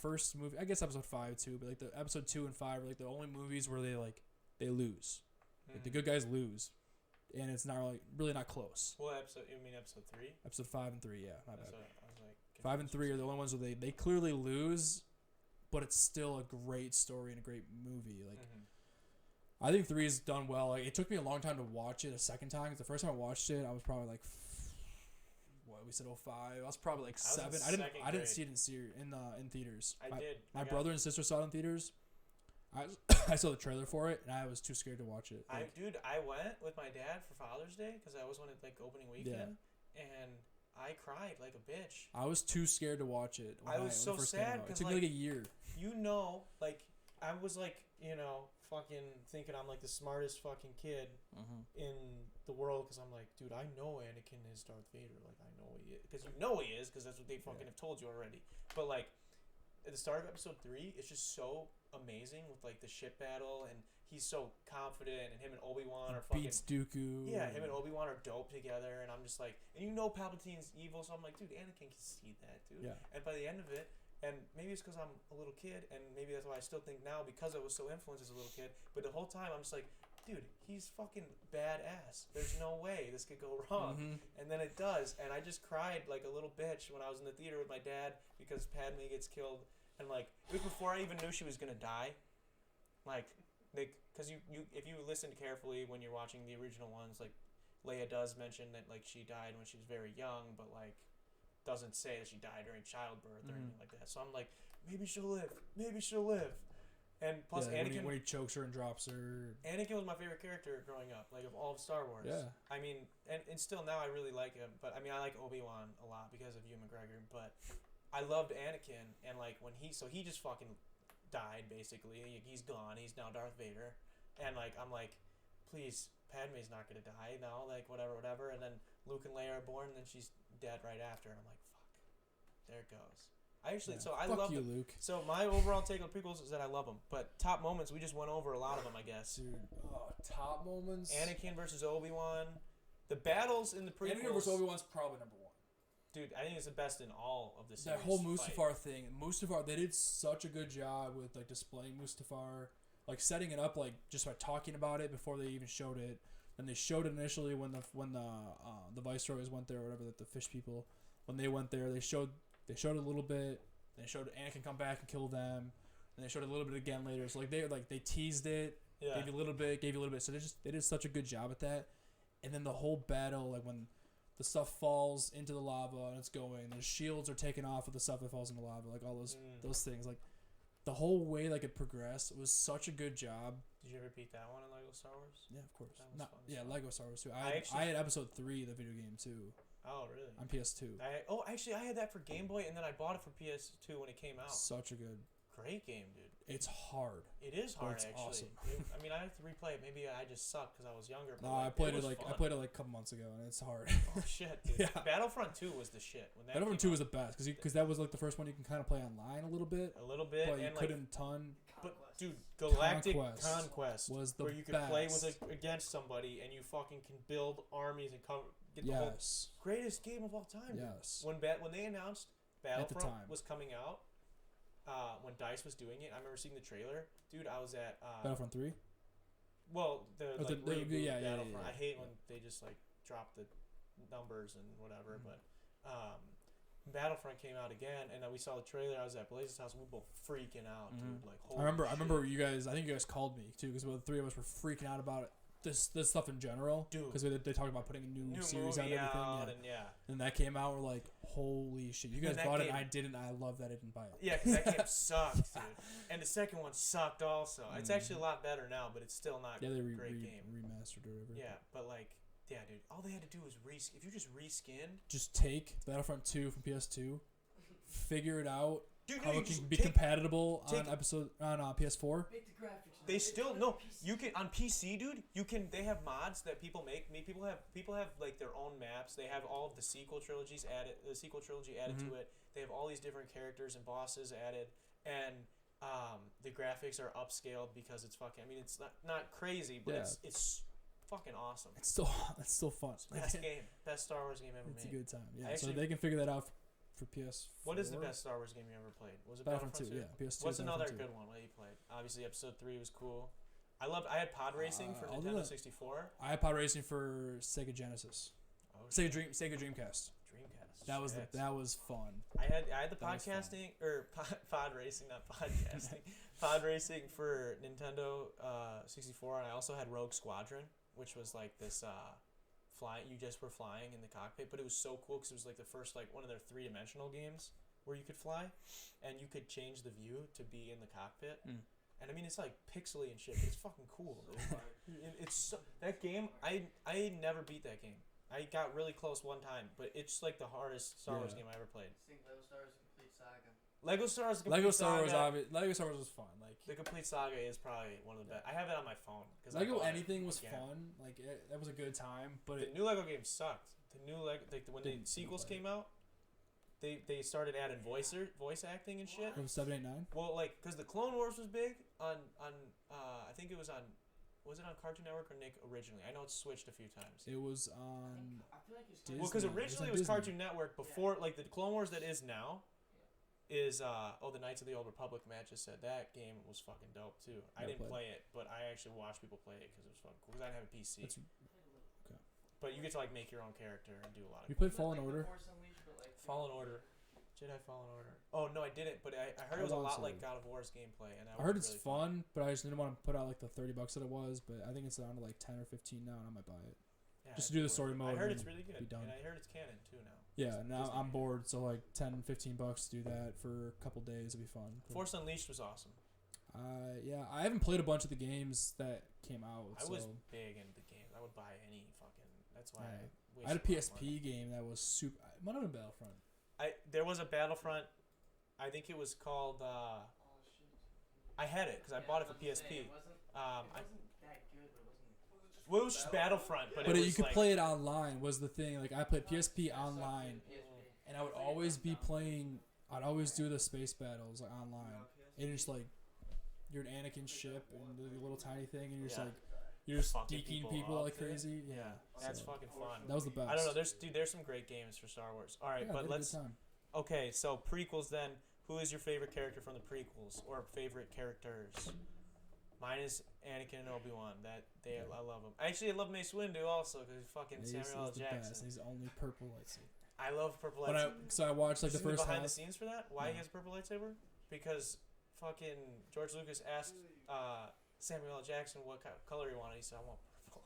first movie. I guess episode 5 too, but like the episode 2 and 5 are like the only movies where they lose. Like the good guys lose, and it's not really not close. What episode? You mean episode 3? Episode 5 and 3, yeah, my That's bad. what I was like. 5 and 3 are the only ones where they clearly lose, but it's still a great story and a great movie. Like, I think 3 is done well. Like, it took me a long time to watch it a second time, because the first time I watched it, I was probably like, what we said 05. I was probably like 7. I didn't see it in theaters. My brother and sister saw it in theaters. I saw the trailer for it, and I was too scared to watch it. I went with my dad for Father's Day because I always wanted like opening weekend, and I cried like a bitch. I was too scared to watch it. I was so sad because it took me like a year. Like I was like, fucking thinking I'm like the smartest fucking kid in the world because I'm like, dude, I know Anakin is Darth Vader. Like I know he is because he is because that's what they fucking have told you already. But like at the start of episode 3, it's just so amazing with like the ship battle, and he's so confident, and him and Obi-Wan are fucking beats Dooku. Yeah, him and Obi-Wan are dope together, and I'm just like, and Palpatine's evil, so I'm like, dude, Anakin can see that, dude. Yeah. And by the end of it, and maybe it's because I'm a little kid, and maybe that's why I still think now because I was so influenced as a little kid. But the whole time I'm just like, dude, he's fucking badass. There's no way this could go wrong. And then it does, and I just cried like a little bitch when I was in the theater with my dad because Padme gets killed. And like it was before I even knew she was gonna die, like because you if you listen carefully when you're watching the original ones, like Leia does mention that like she died when she was very young, but like doesn't say that she died during childbirth or anything like that. So I'm like, maybe she'll live. And plus Anakin, when he chokes her and drops her. Anakin was my favorite character growing up, like of all of Star Wars. Yeah. I mean, and still now I really like him, but I mean I like Obi-Wan a lot because of Ewan McGregor, but I loved Anakin, and like when he just fucking died basically. He's gone. He's now Darth Vader, and like I'm like, please, Padme's not gonna die now. Like whatever. And then Luke and Leia are born, and then she's dead right after. And I'm like, fuck. There it goes. I love you, Luke. So my overall take on the prequels is that I love them, but top moments we just went over a lot of them, I guess. Dude, top moments. Anakin versus Obi-Wan, the battles in the prequels. Anakin versus Obi-Wan's probably number 1. Dude, I think it's the best in all of the series. That whole Mustafar thing. Mustafar, they did such a good job with like displaying Mustafar, like setting it up, like just by talking about it before they even showed it. And they showed it initially when the Viceroys went there, or whatever, the fish people. When they went there, they showed it a little bit. They showed Anakin come back and kill them, and they showed it a little bit again later. So like they teased it, gave you a little bit. So they did such a good job at that. And then the whole battle, like when the stuff falls into the lava and it's going, the shields are taken off with the stuff that falls into lava, like all those things, like the whole way like it progressed was such a good job. Did you ever beat that one in Lego Star Wars? Yeah, of course. That was fun. Lego Star Wars too. I had episode 3 of the video game too. Oh really? On PS2. I had that for Game Boy, and then I bought it for PS2 when it came out. Such a great game, dude. It's hard. It is hard, it's actually. Awesome. I mean, I have to replay it. Maybe I just sucked because I was younger. But no, I played it like a couple months ago, and it's hard. Oh shit, dude. Yeah. Battlefront 2 was the shit. When Battlefront 2 was the best because that was like the first one you can kind of play online a little bit. But you couldn't ton. But dude, Galactic Conquest was the where you could best. play against somebody and you fucking can build armies and get the whole greatest game of all time. Yes. Dude. When they announced Battlefront was coming out, when DICE was doing it, I remember seeing the trailer. Dude, I was at Battlefront 3. Well, the reboot Battlefront. Yeah. I hate when they just like drop the numbers and whatever, but Battlefront came out again, and then we saw the trailer. I was at Blaze's house, and we were both freaking out, dude. Like, holy I remember shit. you guys. I think you guys called me too, because the 3 of us were freaking out about it. This stuff in general, dude. Because they talked about putting a new series out and everything. And that came out. We're like, holy shit! You guys bought it, and I didn't. I love that I didn't buy it. Yeah, because that game sucked, dude. And the second one sucked also. It's actually a lot better now, but it's still not they great game. Remastered or whatever. Yeah, but like, yeah, dude. All they had to do was if you just reskinned. Just take Battlefront 2 from PS2, figure it out. Dude, how it can be compatible on PS4. Make the graphics. They still no. You can on PC, dude. You can. They have mods that people make. People have like their own maps. They have all of the sequel trilogies added. The sequel trilogy added to it. They have all these different characters and bosses added, and the graphics are upscaled because it's fucking. I mean, it's not crazy, but it's fucking awesome. It's still fun. It's the best game, best Star Wars game ever made. It's a good time. Yeah, so they can figure that out for PS4. What is the best Star Wars game you ever played? Was it Battlefront 2? Yeah, PS2. What's another good one that you played? Obviously, Episode 3 was cool. I had pod racing for I'll do Nintendo that. 64. I had pod racing for Sega Genesis. Oh, Sega Dreamcast. Dreamcast. That was shit. that was fun. I had the that was fun. podcasting or pod racing, not podcasting. Pod racing for Nintendo 64, and I also had Rogue Squadron, which was like this flying. You just were flying in the cockpit, but it was so cool because it was like the first like one of their 3-dimensional games where you could fly, and you could change the view to be in the cockpit. Mm. And I mean, it's like pixely and shit. But it's fucking cool. It's so, that game. I never beat that game. I got really close one time, but it's like the hardest Star Wars game I ever played. I think Lego Star is a complete saga. Lego Star Wars. Lego Star Wars was fun. Like The complete saga is probably one of the best. I have it on my phone because Lego anything was fun. Like that was a good time. But The new Lego game sucked. The new Lego when the sequels came out, they started adding voice acting and shit. From 789. Well, like because the Clone Wars was big on I think it was on. Was it on Cartoon Network or Nick originally? I know it's switched a few times. It was on. I feel like it's Disney. Well, because It was originally on it was Disney. Cartoon Network before, like the Clone Wars that is now, is the Knights of the Old Republic match. Just said that game was fucking dope too. I Never didn't played play it, but I actually watched people play it because it was fucking cool. Because I didn't have a PC. That's- okay. But you get to like make your own character and do a lot of. You played But, Fallen like, Order. The Force Unleashed, but, like, Fallen Order. Jedi Fallen Order. Oh no, I didn't. But I heard it was a lot like God of War's gameplay, and I heard it's fun, but I just didn't want to put out like the $30 that it was. But I think it's down to like 10 or 15 now, and I might buy it. Yeah, just it's to do the worth story it. mode I heard and it's really good, be done. and I heard it's canon too now. Yeah, It's now Disney I'm game. bored, so like 10, 15 bucks to do that for a couple days would be fun. Force Unleashed was awesome. Yeah, I haven't played a bunch of the games that came out. I so was big into the game. I would buy any fucking. That's why Yeah. I I had a wasted my money. PSP game that was super. It might have been Battlefront. There was a Battlefront. I think it was called. Oh, shit. I had it because I bought it for I was gonna say, PSP. It wasn't I, that good, but it wasn't. well, it was just Battlefront, but But it was you could like, play it online. Was the thing. Like I played PSP online, PSP. and I would always be playing. I'd always do the space battles like online, and it's like you're an Anakin ship and the little tiny thing, and you're just Yeah. like you're just Fucking deking people people up, like dude. crazy. Yeah, Yeah, that's so fucking fun. that was the best. I don't know. There's some great games for Star Wars. All right, Yeah, but we had a let's. good time. Okay, so prequels then. Who is your favorite character from the prequels or favorite characters? Mine is Anakin and Obi-Wan. I love him. Actually, I love Mace Windu also because he's fucking Yeah, Samuel L. the best. Jackson. He's the only purple lightsaber. I love purple But lightsaber. I watched like the This is first behind half. the scenes for that. Why he No. has a purple lightsaber? Because fucking George Lucas asked Samuel L. Jackson what color he wanted. He said, "I want purple."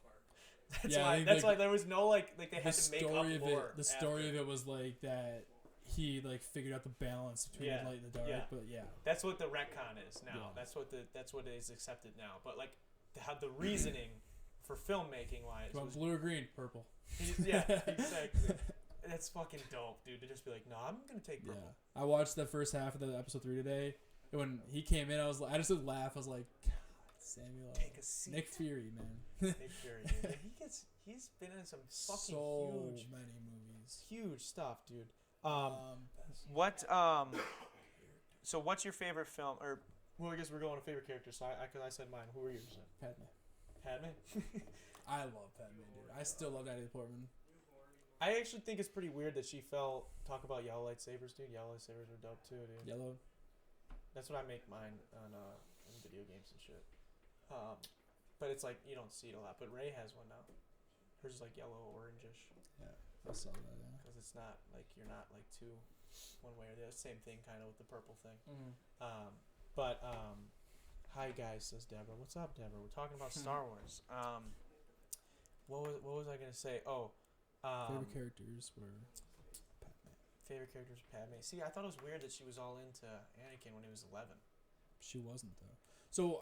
That's Yeah, I why. think, That's like, why there was no like they The had to make up story of lore. it. The story after. of it was like that. He like figured out the balance between Yeah, the light and the dark. yeah. But yeah, That's what the retcon is now. Yeah. That's what is accepted now. But like the reasoning for filmmaking wise you want was blue or green? Purple. yeah, exactly. That's fucking dope, dude. To just be like, no, I'm gonna take Yeah, purple. I watched the first half of the episode 3 today. And when he came in, I just would laugh. I was like, God, Samuel, Take a seat. Nick Fury, man. Nick Fury, dude. He's been in some fucking So huge many movies. huge stuff, dude. Best What so what's your favorite film or well I guess we're going to favorite character so because I said mine. Who were yours? Padme. Padme? I love Padme, dude. I still love Natalie Portman. I actually think it's pretty weird that she fell talk about yellow lightsabers, dude. Yellow lightsabers are dope too, dude. Yellow. That's what I make mine on in video games and shit. But it's like you don't see it a lot. But Rey has one now. Hers is like yellow orangish Yeah, I saw that. Yeah. because it's not like you're not like too one way or the other. Same thing kind of with the purple thing. Hi guys, says Deborah. What's up, Deborah? We're talking about Star Wars. What was I gonna say? Oh, Favorite characters were Padme. favorite characters Padme. See, I thought it was weird that she was all into Anakin when he was 11. She wasn't though. So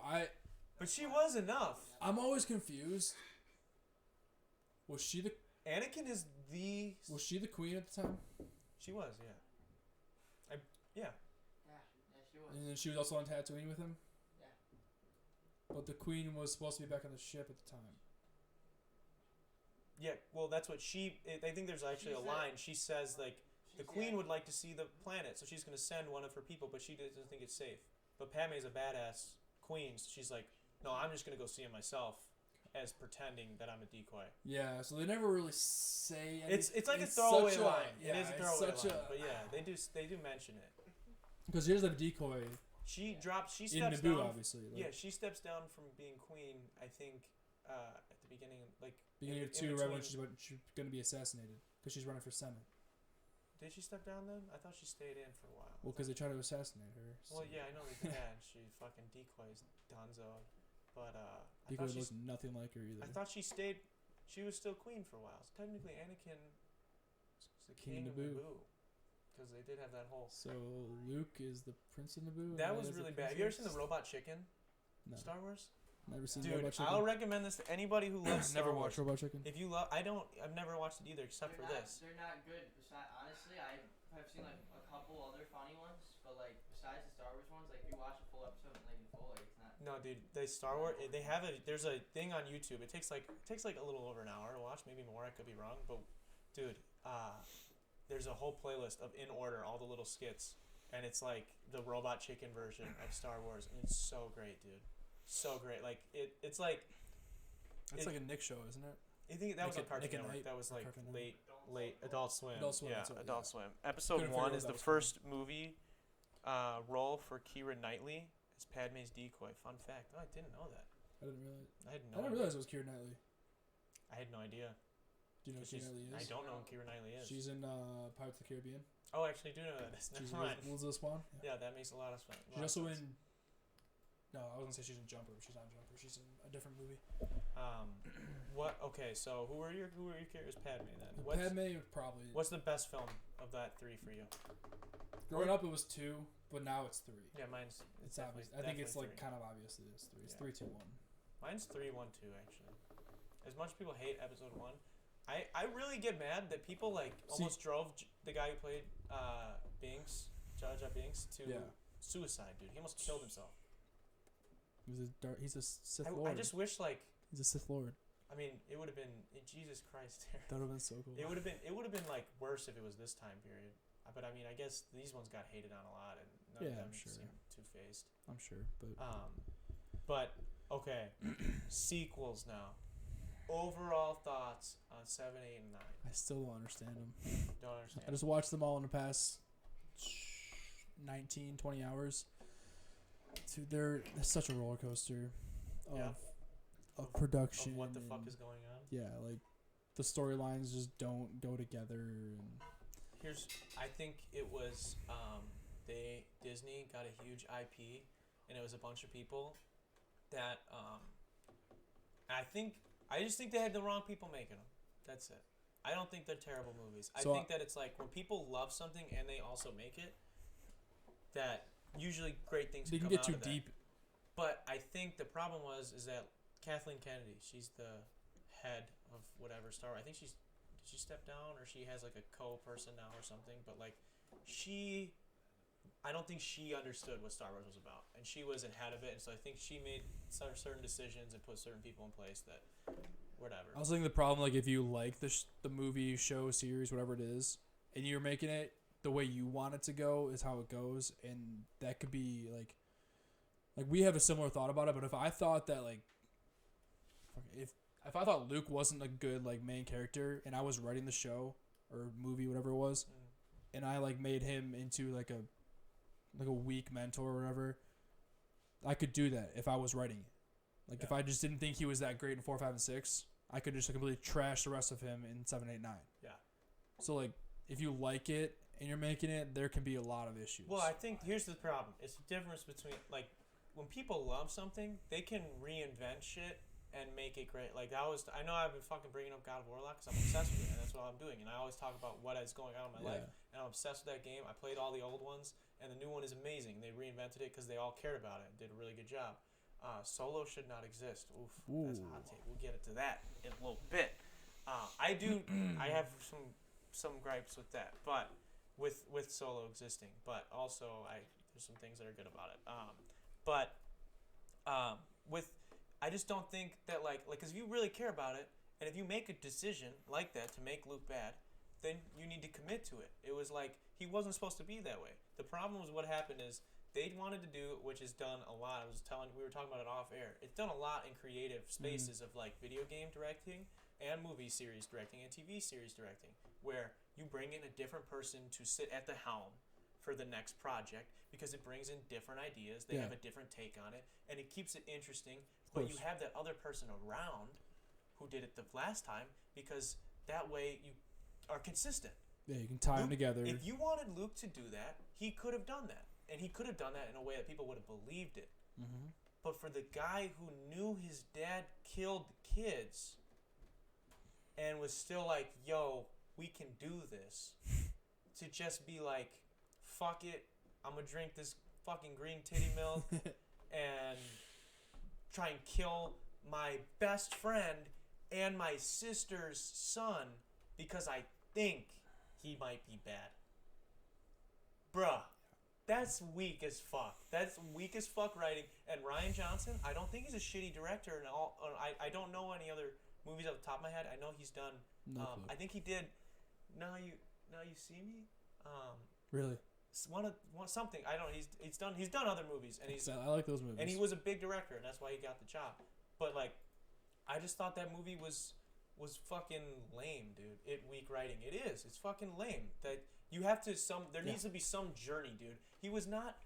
But she was enough. I'm always confused. Was she the Anakin is the. queen at the time? She was, yeah. Yeah. Yeah, she was. And then she was also on Tatooine with him. Yeah. But the queen was supposed to be back on the ship at the time. Yeah, well, that's what I think there's actually She a said- line. She says, like, the She queen said- would like to see the planet, so she's going to send one of her people, but she doesn't think it's safe. But Padme's a badass queen, so she's like, no, I'm just going to go see him myself as pretending that I'm a decoy. Yeah, so they never really say anything. It's like a throwaway such a- line. yeah, it is a it's throwaway such line. a- But yeah, they do mention it. Because here's the decoy. She drops. She In steps Naboo, down. obviously. Like, Yeah, she steps down from being queen. I think at the beginning, like beginning in of 2, right when between- she's going to be assassinated because she's running for Senate. Did she step down then? I thought she stayed in for a while. Well, because they try to assassinate her. Well, yeah, I know they did. And she fucking decoys Donzo, but I Decoy thought looks nothing like her either. I thought she stayed. She was still queen for a while. So technically, Anakin was the King king of of Naboo. Naboo, because they did have that whole. So Luke is the Prince of Naboo. That and was Leia's the really bad. Have you ever seen the princess? Robot Chicken? No, Star Wars. never seen Dude, Robot Chicken. I'll recommend this to anybody who loves Star Never Wars. watched Robot Chicken. If you love, I've never watched it either, except for this. They're not good. Honestly, I've seen like a couple other funny ones, but like besides the Star Wars ones, like if you watch a full episode like in full, like it's not. No, dude, they Star Wars. They have there's a thing on YouTube. It takes like a little over an hour to watch, maybe more. I could be wrong, but dude, there's a whole playlist of in order all the little skits, and it's like the Robot Chicken version of Star Wars, and it's so great, dude, so great. Like it's like It's like a Nick show, isn't it? I think that was on Nick Cartoon at Network. Night That was or like Cartoon Network. late Adult Swim. Adult Swim, Yeah, that's what- Adult yeah. Swim. Episode Couldn't 1 figure is out the that was first movie role for Keira Knightley as Padme's decoy. Fun fact. Oh, I didn't know that. I didn't realize. I had I no. didn't idea. realize it was Keira Knightley. I had no idea. Do you know who She's- Keira Knightley I is? don't know who Keira Knightley is. She's in Pirates of the Caribbean. Oh, actually, I do know that. She's Never mind. Elizabeth Swan. Yeah, that makes a lot of sense. She's also in. No, I was gonna say she's in Jumper. But she's not in Jumper. She's in a different movie. What? Okay, so who are your characters? Padme then. Padme probably. What's the best film of that 3 for you? Growing up, it was 2, but now it's 3. Yeah, mine's. It's definitely- obvious. I think it's definitely like 3. kind of obvious it is 3. It's Yeah. 3, 2, 1. Mine's 3, 1, 2 actually. As much as people hate episode 1, I really get mad that people like almost drove the guy who played Binks, Jar Jar Binks, to Yeah. suicide, dude. He almost killed himself. He's a Sith I Lord. just wish like He's a Sith Lord. I mean it would have been Jesus Christ. That would have been so cool. It would have been like worse if it was this time period. But I mean I guess these ones got hated on a lot and none of Yeah, them I'm sure. seem too phased. I'm sure, but But okay, sequels now. Overall thoughts on 7, 8, and 9. I still don't understand them. Don't understand. I just watched them all in the past 19, 20 hours. Dude, they're such a roller coaster of Yeah. of production. Of what the fuck and- is going on? Yeah, like the storylines just don't go together. And I think it was Disney got a huge IP, and it was a bunch of people that I just think they had the wrong people making them. That's it. I don't think they're terrible movies. I So think that it's like when people love something and they also make it, that usually great things they can come get out too of that. deep. But I think the problem is that Kathleen Kennedy, she's the head of whatever Star Wars. I think did she step down or she has like a co-person now or something, but like I don't think she understood what Star Wars was about, and she was ahead of it, and so I think she made certain decisions and put certain people in place that whatever. I was thinking the problem, like if you like the movie, show, series, whatever it is, and you're making it the way you want it to go is how it goes, and that could be like we have a similar thought about it. But if I thought that if I thought Luke wasn't a good like main character, and I was writing the show or movie, whatever it was, and I like made him into like a weak mentor or whatever, I could do that if I was writing it. Like if I just didn't think he was that great in 4, 5, and 6, I could just completely trash the rest of him in 7, 8, 9. Yeah. So like if you like it and you're making it, there can be a lot of issues. Well, I think here's the problem. It's the difference between like when people love something, they can reinvent shit and make it great. Like I know I've been fucking bringing up God of War a lot because I'm obsessed with it, and that's what I'm doing. And I always talk about what is going on in my life, and I'm obsessed with that game. I played all the old ones, and the new one is amazing. They reinvented it because they all cared about it and did a really good job. Solo should not exist. Oof, that's a hot take. We'll get into that in a little bit. I have some gripes with that, but with Solo existing, but also there's some things that are good about it. I just don't think that like because if you really care about it, and if you make a decision like that to make Luke bad, then you need to commit to it. It was like he wasn't supposed to be that way. The problem was what happened is they wanted to do, which is done a lot. We were talking about it off air. It's done a lot in creative spaces of like video game directing and movie series directing and TV series directing, where you bring in a different person to sit at the helm for the next project because it brings in different ideas. They Yeah. have a different take on it, and it keeps it interesting. But you course. have that other person around who did it the last time because that way you are consistent. Yeah, you can tie them Luke- together. If you wanted Luke to do that, he could have done that. And he could have done that in a way that people would have believed it. Mm-hmm. But for the guy who knew his dad killed the kids and was still like, yo, we can do this, to just be like, fuck it, I'm going to drink this fucking green titty milk and try and kill my best friend and my sister's son because I think he might be bad. Bruh, that's weak as fuck. That's weak as fuck writing. And Rian Johnson, I don't think he's a shitty director. And all, I don't know any other movies off the top of my head. I know he's done. No clue. I think he did. Now you see me. Really? Something. I don't know. He's done other movies, and I like those movies. and he was a big director, and that's why he got the job. But like, I just thought that movie was fucking lame, dude. Weak writing. It is. It's fucking lame. That you have to there needs to be some journey, dude. He was not.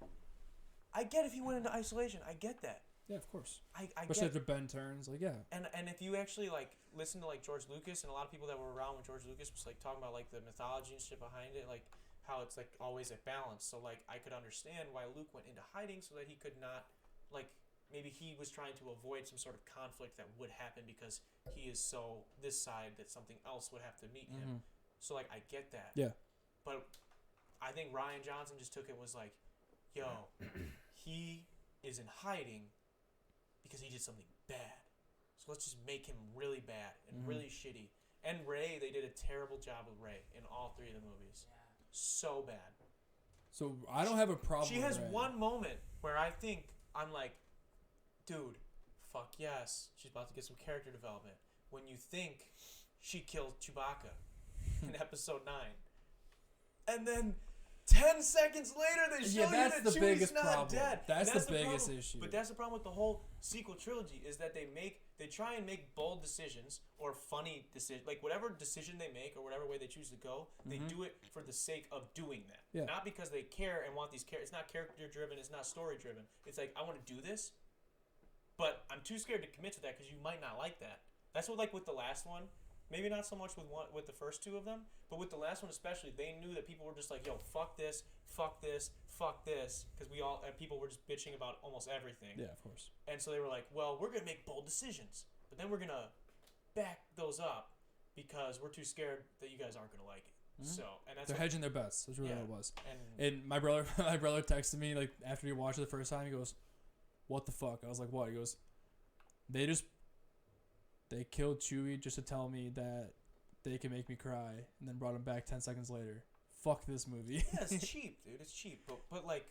I get if he went into isolation. I get that. Yeah, of course. I Especially get. after Ben turns, like, yeah. And if you actually like listen to like George Lucas and a lot of people that were around when George Lucas was like talking about like the mythology and shit behind it, like how it's like always at balance. So like I could understand why Luke went into hiding so that he could not like maybe he was trying to avoid some sort of conflict that would happen because he is so this side that something else would have to meet him. So like I get that. Yeah. But I think Rian Johnson just took it was like, yo, he is in hiding because he did something bad. So let's just make him really bad and really shitty. And Rey, they did a terrible job with Rey in all three of the movies. Yeah. So bad. So I don't have a problem. She has with Rey. one moment where I think I'm like, dude, fuck yes, she's about to get some character development. When you think she killed Chewbacca in episode 9. And then 10 seconds later, they show you that's that the Chewie's biggest not problem. dead. That's And the biggest problem. issue. But that's the problem with the whole sequel trilogy is that they try and make bold decisions or funny decisions, like whatever decision they make or whatever way they choose to go, they do it for the sake of doing that. Yeah. Not because they care and want these characters. It's not character driven. It's not story driven. It's like I want to do this, but I'm too scared to commit to that because you might not like that. That's what like with the last one. Maybe not so much with the first two of them, but with the last one especially, they knew that people were just like, "Yo, fuck this, fuck this, fuck this," because people were just bitching about almost everything. Yeah, of course. And so they were like, "Well, we're gonna make bold decisions, but then we're gonna back those up because we're too scared that you guys aren't gonna like it." So, and that's They're hedging their bets. That's really Yeah. what it was. and And my brother texted me like after he watched it the first time. He goes, "What the fuck?" I was like, "What?" He goes, They killed Chewie just to tell me that they can make me cry, and then brought him back 10 seconds later. Fuck this movie. yeah, it's cheap, dude. It's cheap, but like,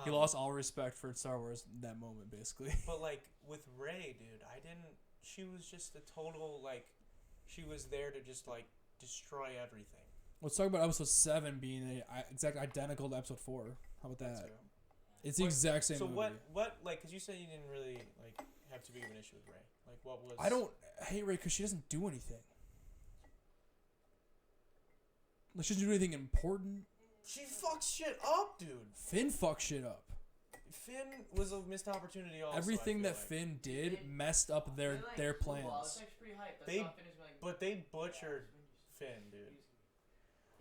He lost all respect for Star Wars in that moment, basically. But like with Rey, dude, she was just a total like, she was there to just like destroy everything. Let's talk about episode 7 being exact identical to episode 4. How about that? So, It's the exact same so movie. what like? Cause you said you didn't really like have too big of an issue with Rey. Like what was? I don't hate Rey because she doesn't do anything. Like, she doesn't do anything important. She fucks shit up, dude. Finn fucks shit up. Finn was a missed opportunity. Also, Everything I feel that like. Finn did messed up their They, like, plans. Well, I was actually pretty hyped. They- thought Finn was gonna, like, But they butchered Finn, dude.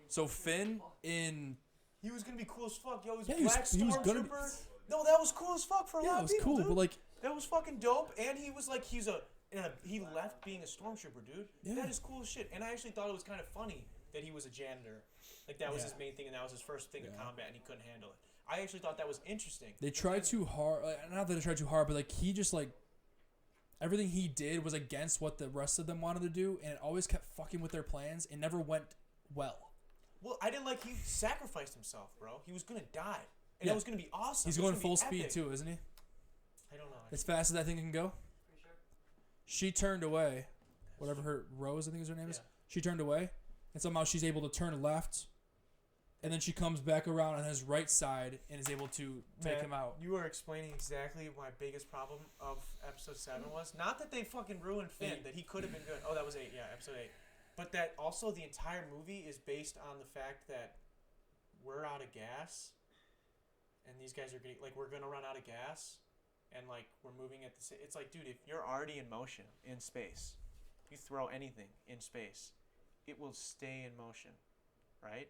So Finn in He was gonna be cool as fuck. Yo, he was Yeah, Black he was gonna be- Stormtrooper. No, that was cool as fuck for a yeah, lot it of was people, cool, dude. but like That was fucking dope, and he was like, he left being a stormtrooper, dude. Yeah. That is cool as shit. And I actually thought it was kind of funny that he was a janitor. Like, that was Yeah. his main thing, and that was his first thing in Yeah. combat, and he couldn't handle it. I actually thought that was interesting. they tried too hard. Like, not that they tried too hard, but like he just like everything he did was against what the rest of them wanted to do, and it always kept fucking with their plans and never went well. Well, I didn't like he sacrificed himself, bro. He was gonna die, and Yeah. it was gonna be awesome. He's It was going gonna full be speed epic. too, isn't he? I don't know. As fast as that thing can go. pretty sure. She turned away. Whatever her Rose, I think is her name is. Yeah. She turned away, and somehow she's able to turn left, and then she comes back around on his right side and is able to take Man, him out. You were explaining exactly my biggest problem of episode 7 was. Not that they fucking ruined Finn, 8. that he could have been good. Oh, that was 8, yeah, episode 8. But that also the entire movie is based on the fact that we're out of gas, and these guys are getting like we're gonna run out of gas, and like we're moving at the same. It's like, dude, if you're already in motion in space, you throw anything in space, it will stay in motion, right?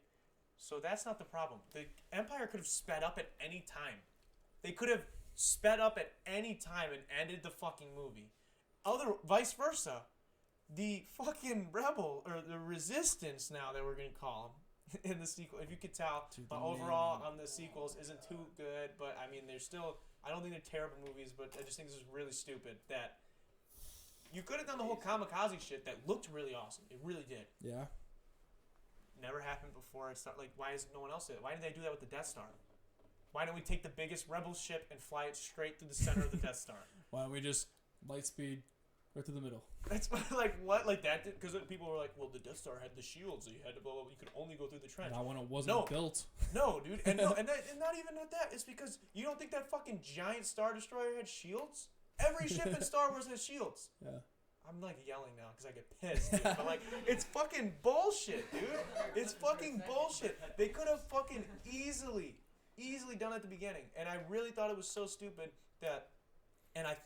So that's not the problem. The Empire could have sped up at any time. They could have sped up at any time and ended the fucking movie. Vice versa, the fucking rebel or the resistance now that we're gonna call them in the sequel. If you could tell, my overall on the sequels isn't too good, but I mean they're still. I don't think they're terrible movies, but I just think this is really stupid that you could have done the whole kamikaze shit that looked really awesome. It really did. Yeah. Never happened before. It's not like, why is no one else did it? Why did they do that with the Death Star? Why don't we take the biggest rebel ship and fly it straight through the center of the Death Star? Why don't we just light speed right through the middle? That's like what? Like that? Because people were like, well, the Death Star had the shields, so you had to blah blah. You could only go through the trench. Not when it wasn't built. No, dude, and not even with that. It's because you don't think that fucking giant Star Destroyer had shields. Every ship in Star Wars has shields. Yeah. I'm like yelling now because I get pissed, dude. But like, it's fucking bullshit, dude. It's fucking bullshit. They could have fucking easily done it at the beginning, and I really thought it was so stupid that, and I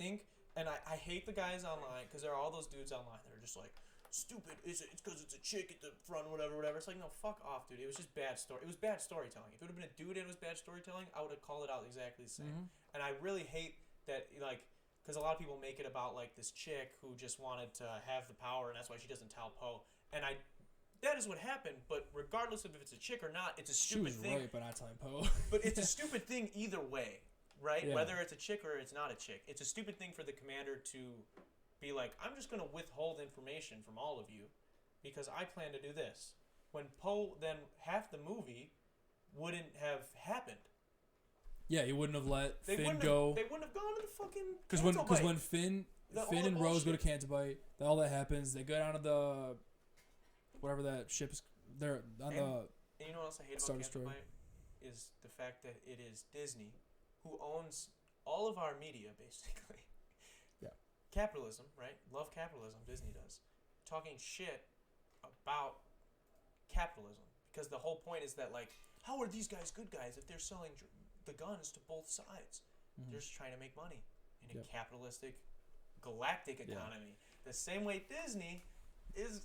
hate the guys online because there are all those dudes online that are just like, stupid. It's because it's a chick at the front, whatever. It's like, no, fuck off, dude. It was just bad story. It was bad storytelling. If it would have been a dude and it was bad storytelling, I would have called it out exactly the same. Mm-hmm. And I really hate that, like. Because a lot of people make it about like this chick who just wanted to have the power, and that's why she doesn't tell Poe. And that is what happened. But regardless of if it's a chick or not, it's a stupid thing. She was right, but not telling Poe. But it's a stupid thing either way, right? Yeah. Whether it's a chick or it's not a chick, it's a stupid thing for the commander to be like, I'm just gonna withhold information from all of you because I plan to do this. When Poe, then half the movie wouldn't have happened. Yeah, he wouldn't have let Finn go. They wouldn't have gone to the fucking. Because when Finn and Rose go to Cantabite, all that happens. They go down to the whatever that ship is. They're on the. And you know what else I hate about Cantabite is the fact that it is Disney, who owns all of our media basically. Yeah. Capitalism, right? Love capitalism. Disney does. Talking shit about capitalism because the whole point is that like, how are these guys good guys if they're selling the guns to both sides? Mm-hmm. They're just trying to make money in a capitalistic galactic economy. The same way Disney is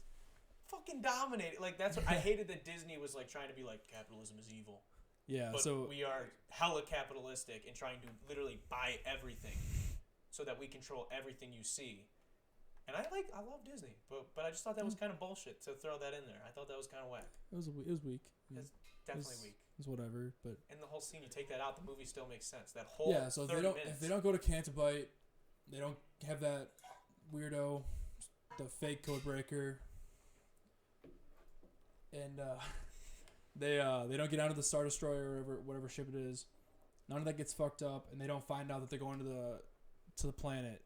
fucking dominated. Like that's what I hated that Disney was like trying to be like capitalism is evil. Yeah, but so we are hella capitalistic and trying to literally buy everything so that we control everything you see. And I love Disney, but I just thought that was kind of bullshit to throw that in there. I thought that was kind of whack. It was weak. It's definitely weak. It's whatever, but and the whole scene, you take that out, the movie still makes sense. That whole so if 30 they don't minutes. if they don't go to Cantabite, they don't have that weirdo, the fake code breaker, and they don't get onto the Star Destroyer or whatever ship it is. None of that gets fucked up, and they don't find out that they're going to the planet.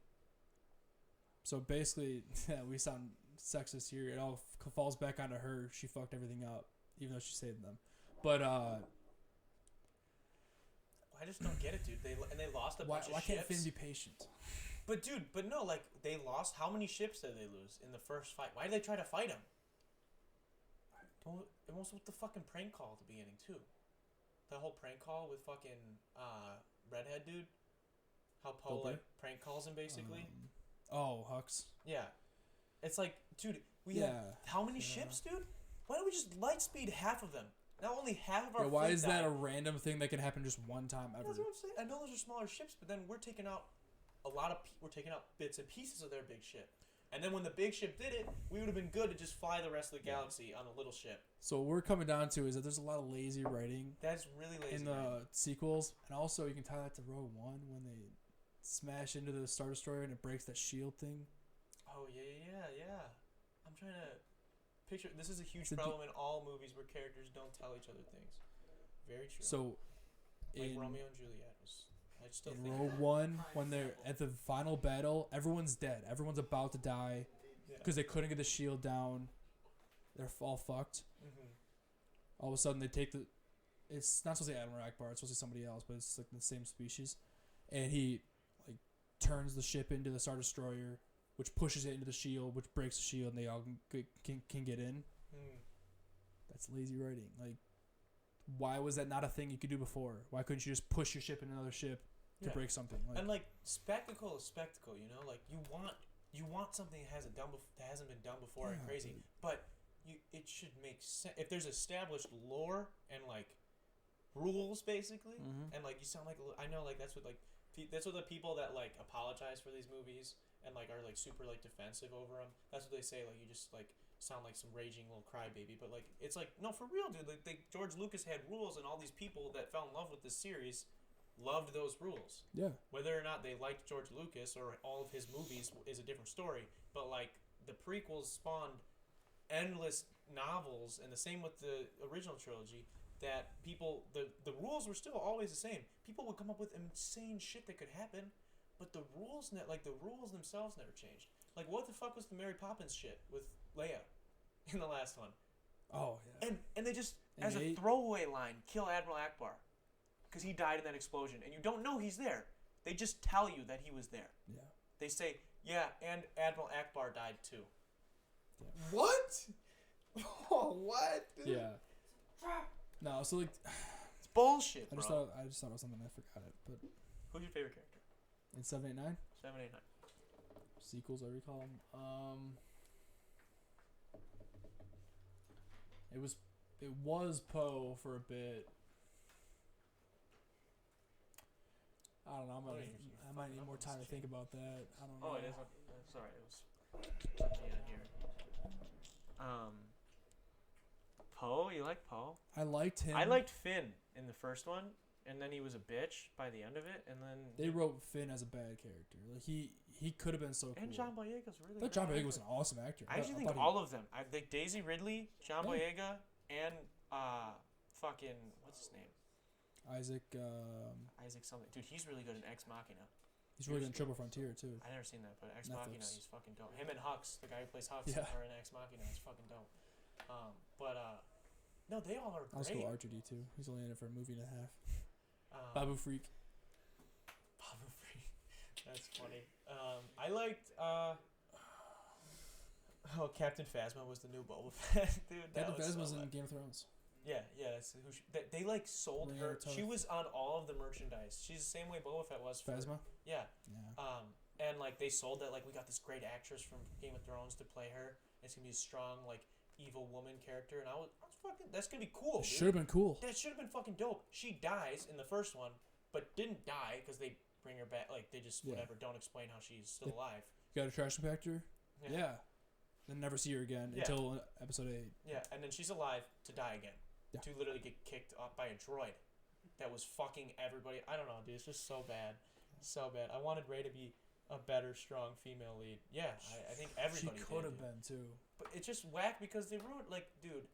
So basically, we sound sexist here. It all falls back onto her. She fucked everything up, even though she saved them. But I just don't get it, dude. They lost a bunch of ships. Why can't Finn be patient? But dude, no, like they lost. How many ships did they lose in the first fight? Why did they try to fight him? It was with the fucking prank call at the beginning too. The whole prank call with fucking redhead dude. How Poe like prank calls him basically. Hux. Yeah, it's like, dude, we have how many ships, dude? Why don't we just light speed half of them? Now only half of our. Why fleet is that died. a random thing that can happen just one time ever? That's what I'm saying. I know those are smaller ships, but then we're taking out we're taking out bits and pieces of their big ship. And then when the big ship did it, we would have been good to just fly the rest of the galaxy on a little ship. So what we're coming down to is that there's a lot of lazy writing. That's really lazy. In the sequels, and also you can tie that to Rogue One when they smash into the Star Destroyer and it breaks that shield thing. Oh yeah. I'm trying to picture. This is a huge problem in all movies where characters don't tell each other things. Very true. So, like Romeo and Juliet was. I still think Rogue One, when they're at the final battle, everyone's dead. Everyone's about to die because they couldn't get the shield down. They're all fucked. Mm-hmm. All of a sudden, they take the. It's not supposed to be Admiral Akbar. It's supposed to be somebody else, but it's like the same species, and he like turns the ship into the Star Destroyer, which pushes it into the shield, which breaks the shield, and they all can get in. Mm. That's lazy writing. Like, why was that not a thing you could do before? Why couldn't you just push your ship in another ship to break something? And like spectacle is spectacle, you know. Like you want something that hasn't been done before and crazy, but it should make sense if there's established lore and like rules basically, and like you sound like I know like that's what the people that like apologize for these movies and like are like super like defensive over them. That's what they say. Like you just like sound like some raging little crybaby, but like it's like no, for real, dude. Like George Lucas had rules, and all these people that fell in love with this series loved those rules. Yeah. Whether or not they liked George Lucas or all of his movies is a different story. But like the prequels spawned endless novels, and the same with the original trilogy. That people the rules were still always the same. People would come up with insane shit that could happen, but the rules themselves never changed. Like what the fuck was the Mary Poppins shit with Leia in the last one? Oh yeah. And they just as a throwaway line kill Admiral Akbar because he died in that explosion, and you don't know he's there. They just tell you that he was there. Yeah. They say and Admiral Akbar died too. Yeah. What? Oh, what? Dude? Yeah. No, so like, It's bullshit, I bro. just thought it was something I forgot it, but Who's your favorite character? in 789 789. sequels, I recall them. It was Poe for a bit. I don't know. I might need more time to think about that. I don't know. Oh, it is. Sorry, it was something on here. Poe, you like Poe? I liked him. I liked Finn in the first one, and then he was a bitch by the end of it, and then They wrote Finn as a bad character. Like he could have been so cool. and John Boyega's really. I thought John Boyega was an awesome actor. I actually think all of them. I think Daisy Ridley, John Boyega, and fucking what's his name? Isaac. Isaac something. Dude, he's really good in Ex Machina. He's really good in Triple Frontier too. I never seen that, but Ex Netflix. Machina, he's fucking dope. Him and Hux, the guy who plays Hux, Yeah. are in Ex Machina. It's fucking dope. No, they all are I'll great. go R2D2. He's only in it for a movie and a half. Babu Babu Freak. Freak. That's funny. I liked. Captain Phasma was the new Boba Fett, dude. Captain was Phasma was so in Game of Thrones. Yeah, that's who they like sold Maria her. Toth. She was on all of the merchandise. She's the same way Boba Fett was. Phasma. Yeah. Yeah. And like they sold that like we got this great actress from Game of Thrones to play her. It's gonna be a strong like evil woman character, and I was fucking. That's gonna be cool. It should have been cool. That should have been fucking dope. She dies in the first one, but didn't die because they bring her back. Like they just whatever. Don't explain how she's still alive. You got a trash compactor? Yeah. Then never see her again until episode 8. Yeah, and then she's alive to die again. Yeah. To literally get kicked off by a droid that was fucking everybody. I don't know, dude. It's just so bad. So bad. I wanted Rey to be a better, strong female lead. Yeah, I think everybody She could did, have dude. been too. But it's just whack because they ruined, like, dude,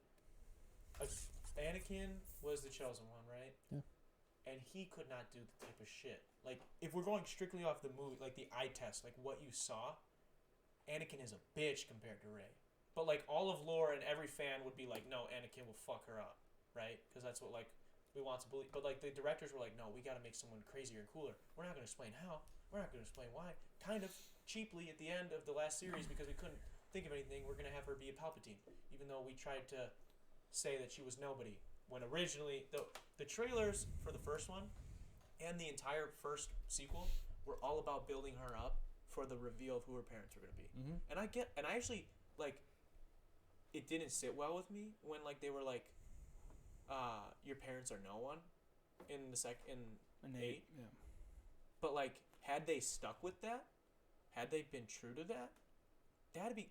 Anakin was the chosen one, right? Yeah. And he could not do the type of shit. Like, if we're going strictly off the movie, like the eye test, like what you saw, Anakin is a bitch compared to Rey. But, like, all of lore and every fan would be like, no, Anakin will fuck her up, right? Because that's what, like, we want to believe. But, like, the directors were like, no, we got to make someone crazier and cooler. We're not going to explain how. We're not going to explain why. Kind of cheaply at the end of the last series because we couldn't think of anything. We're going to have her be a Palpatine, even though we tried to say that she was nobody. When originally, the trailers for the first one and the entire first sequel were all about building her up for the reveal of who her parents were going to be. Mm-hmm. And I actually, like, it didn't sit well with me when, like, they were like, your parents are no one in An 8. Yeah. But, like, had they stuck with that, had they been true to that,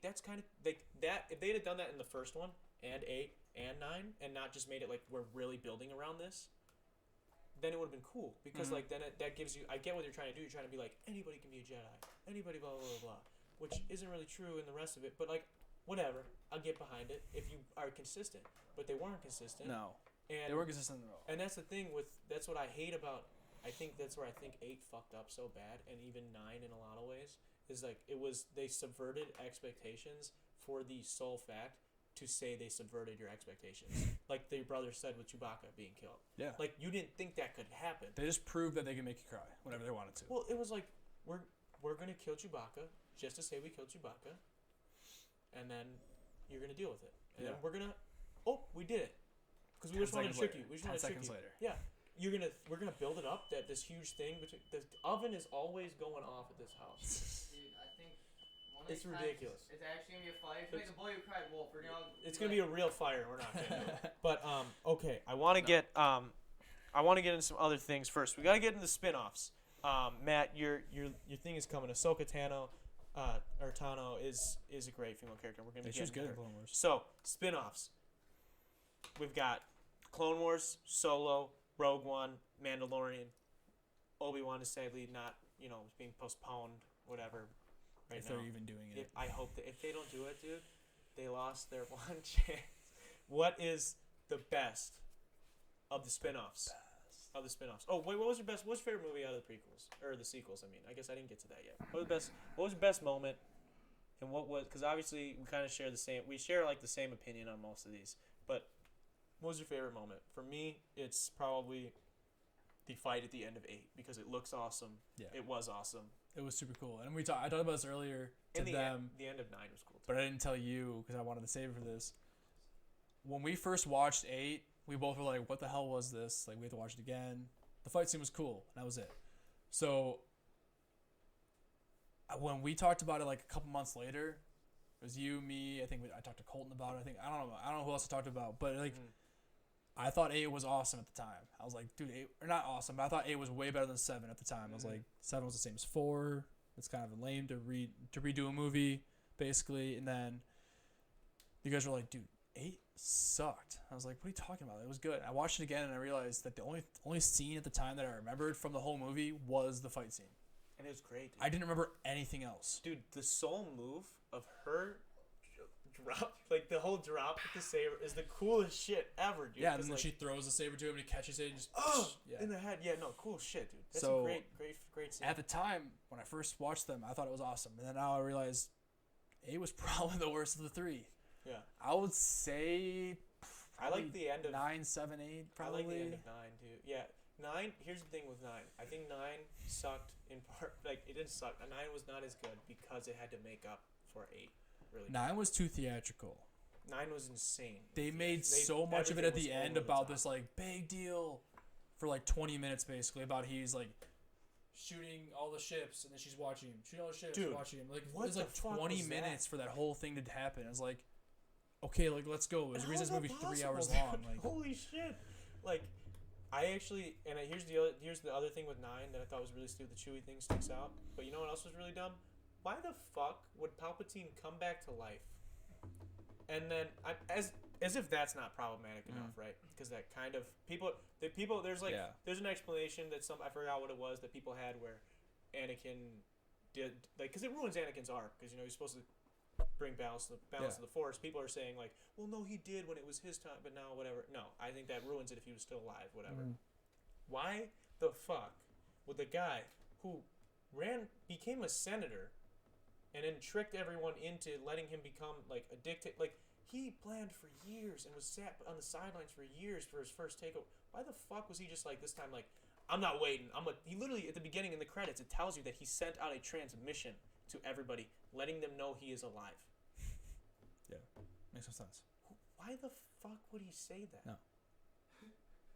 that's kind of, like, that, if they'd have done that in the first one, and 8, and 9, and not just made it, like, we're really building around this, then it would have been cool. Because, like, then that gives you, I get what you're trying to do, you're trying to be like, anybody can be a Jedi, anybody blah, blah, blah, blah, which isn't really true in the rest of it, but, like, whatever, I'll get behind it if you are consistent. But they weren't consistent. No. And They weren't consistent at all. and that's the thing that's what I hate about, I think that's where I think 8 fucked up so bad, and even 9 in a lot of ways, is like, they subverted expectations for the sole fact to say they subverted your expectations. Like the brother said with Chewbacca being killed. Yeah. Like, you didn't think that could happen. They just proved that they can make you cry whenever they wanted to. Well, it was like, we're going to kill Chewbacca just to say we killed Chewbacca, and then you're going to deal with it. And then we're going to, we did it. because we just want to trick you. We just 10 want to trick seconds you. later. Yeah, we're gonna build it up that this huge thing. The oven is always going off at this house. Dude, I think one of It's these times ridiculous. It's actually gonna be a fire. If you make a boy who cried wolf, we're gonna. It's gonna be a real fire. We're not gonna do it. But okay. I want to get into some other things first. We gotta get into the spin-offs. Matt, your thing is coming. Ahsoka Tano, or Tano is a great female character. We're gonna be She's getting good her. in Clone Wars. So spin-offs. We've got Clone Wars, Solo, Rogue One, Mandalorian. Obi-Wan is sadly not, being postponed. Whatever. Right If now. they're even doing it. I hope that if they don't do it, dude, they lost their one chance. What is the best of the spin-offs? Oh wait, what was your favorite movie out of the prequels or the sequels? I mean, I guess I didn't get to that yet. What was the best moment? And because obviously we kind of share the same opinion on most of these. But what was your favorite moment? For me, it's probably the fight at the end of 8 because it looks awesome. Yeah. It was awesome. It was super cool. And I talked about this earlier to And them. the end of 9 was cool too. But I didn't tell you because I wanted to save it for this. When we first watched 8, we both were like, what the hell was this? Like, we have to watch it again. The fight scene was cool, and that was it. So, when we talked about it like a couple months later, it was you, me, I think I talked to Colton about it. I don't know who else I talked about, but like, I thought 8 was awesome at the time. I was like, dude, 8, or not awesome, but I thought 8 was way better than 7 at the time. I was like, 7 was the same as 4. It's kind of lame to redo a movie, basically. And then you guys were like, dude, 8 sucked. I was like, what are you talking about? It was good. I watched it again and I realized that the only scene at the time that I remembered from the whole movie was the fight scene. And it was great, dude. I didn't remember anything else. Dude, the soul move of her drop, like the whole drop with the saber is the coolest shit ever, dude. Yeah, and then she throws the saber to him and he catches it and just in the head. Yeah, no, cool shit, dude. That's So, a great scene. at the time when I first watched them, I thought it was awesome. And then now I realized 8 was probably the worst of the 3. Yeah. I would say I like the end of 9, 7, 8 probably. I like the end of 9 too. Yeah. 9, here's the thing with 9. I think 9 sucked in part, like it didn't suck. 9 was not as good because it had to make up for 8. Really. 9 was too theatrical. 9 was insane. They made so much of it at the end about this like big deal for like 20 minutes basically about he's like shooting all the ships and then she's watching him. Shooting all the ships, Dude, watching him. Like it what was the like fuck 20 was minutes that? for that whole thing to happen. I was like, okay, like let's go. There's a How reason is this movie's that 3 hours possible, long. dude? Like Holy shit! Like, I actually, and here's the other thing with 9 that I thought was really stupid. The Chewie thing sticks out. But you know what else was really dumb? Why the fuck would Palpatine come back to life? And then as if that's not problematic enough, right? Because that kind of there's like there's an explanation that I forgot what it was that people had where Anakin did like because it ruins Anakin's arc because he's supposed to bring balance to the Force. People are saying like, well, no, he did when it was his time, but now whatever. No, I think that ruins it if he was still alive. Whatever. Why the fuck would the guy who became a senator and then tricked everyone into letting him become like addicted? Like he planned for years and was sat on the sidelines for years for his first takeover. Why the fuck was he just like this time like I'm not waiting. He literally at the beginning in the credits it tells you that he sent out a transmission to everybody, letting them know he is alive. yeah, makes some sense. Why the fuck would he say that? No.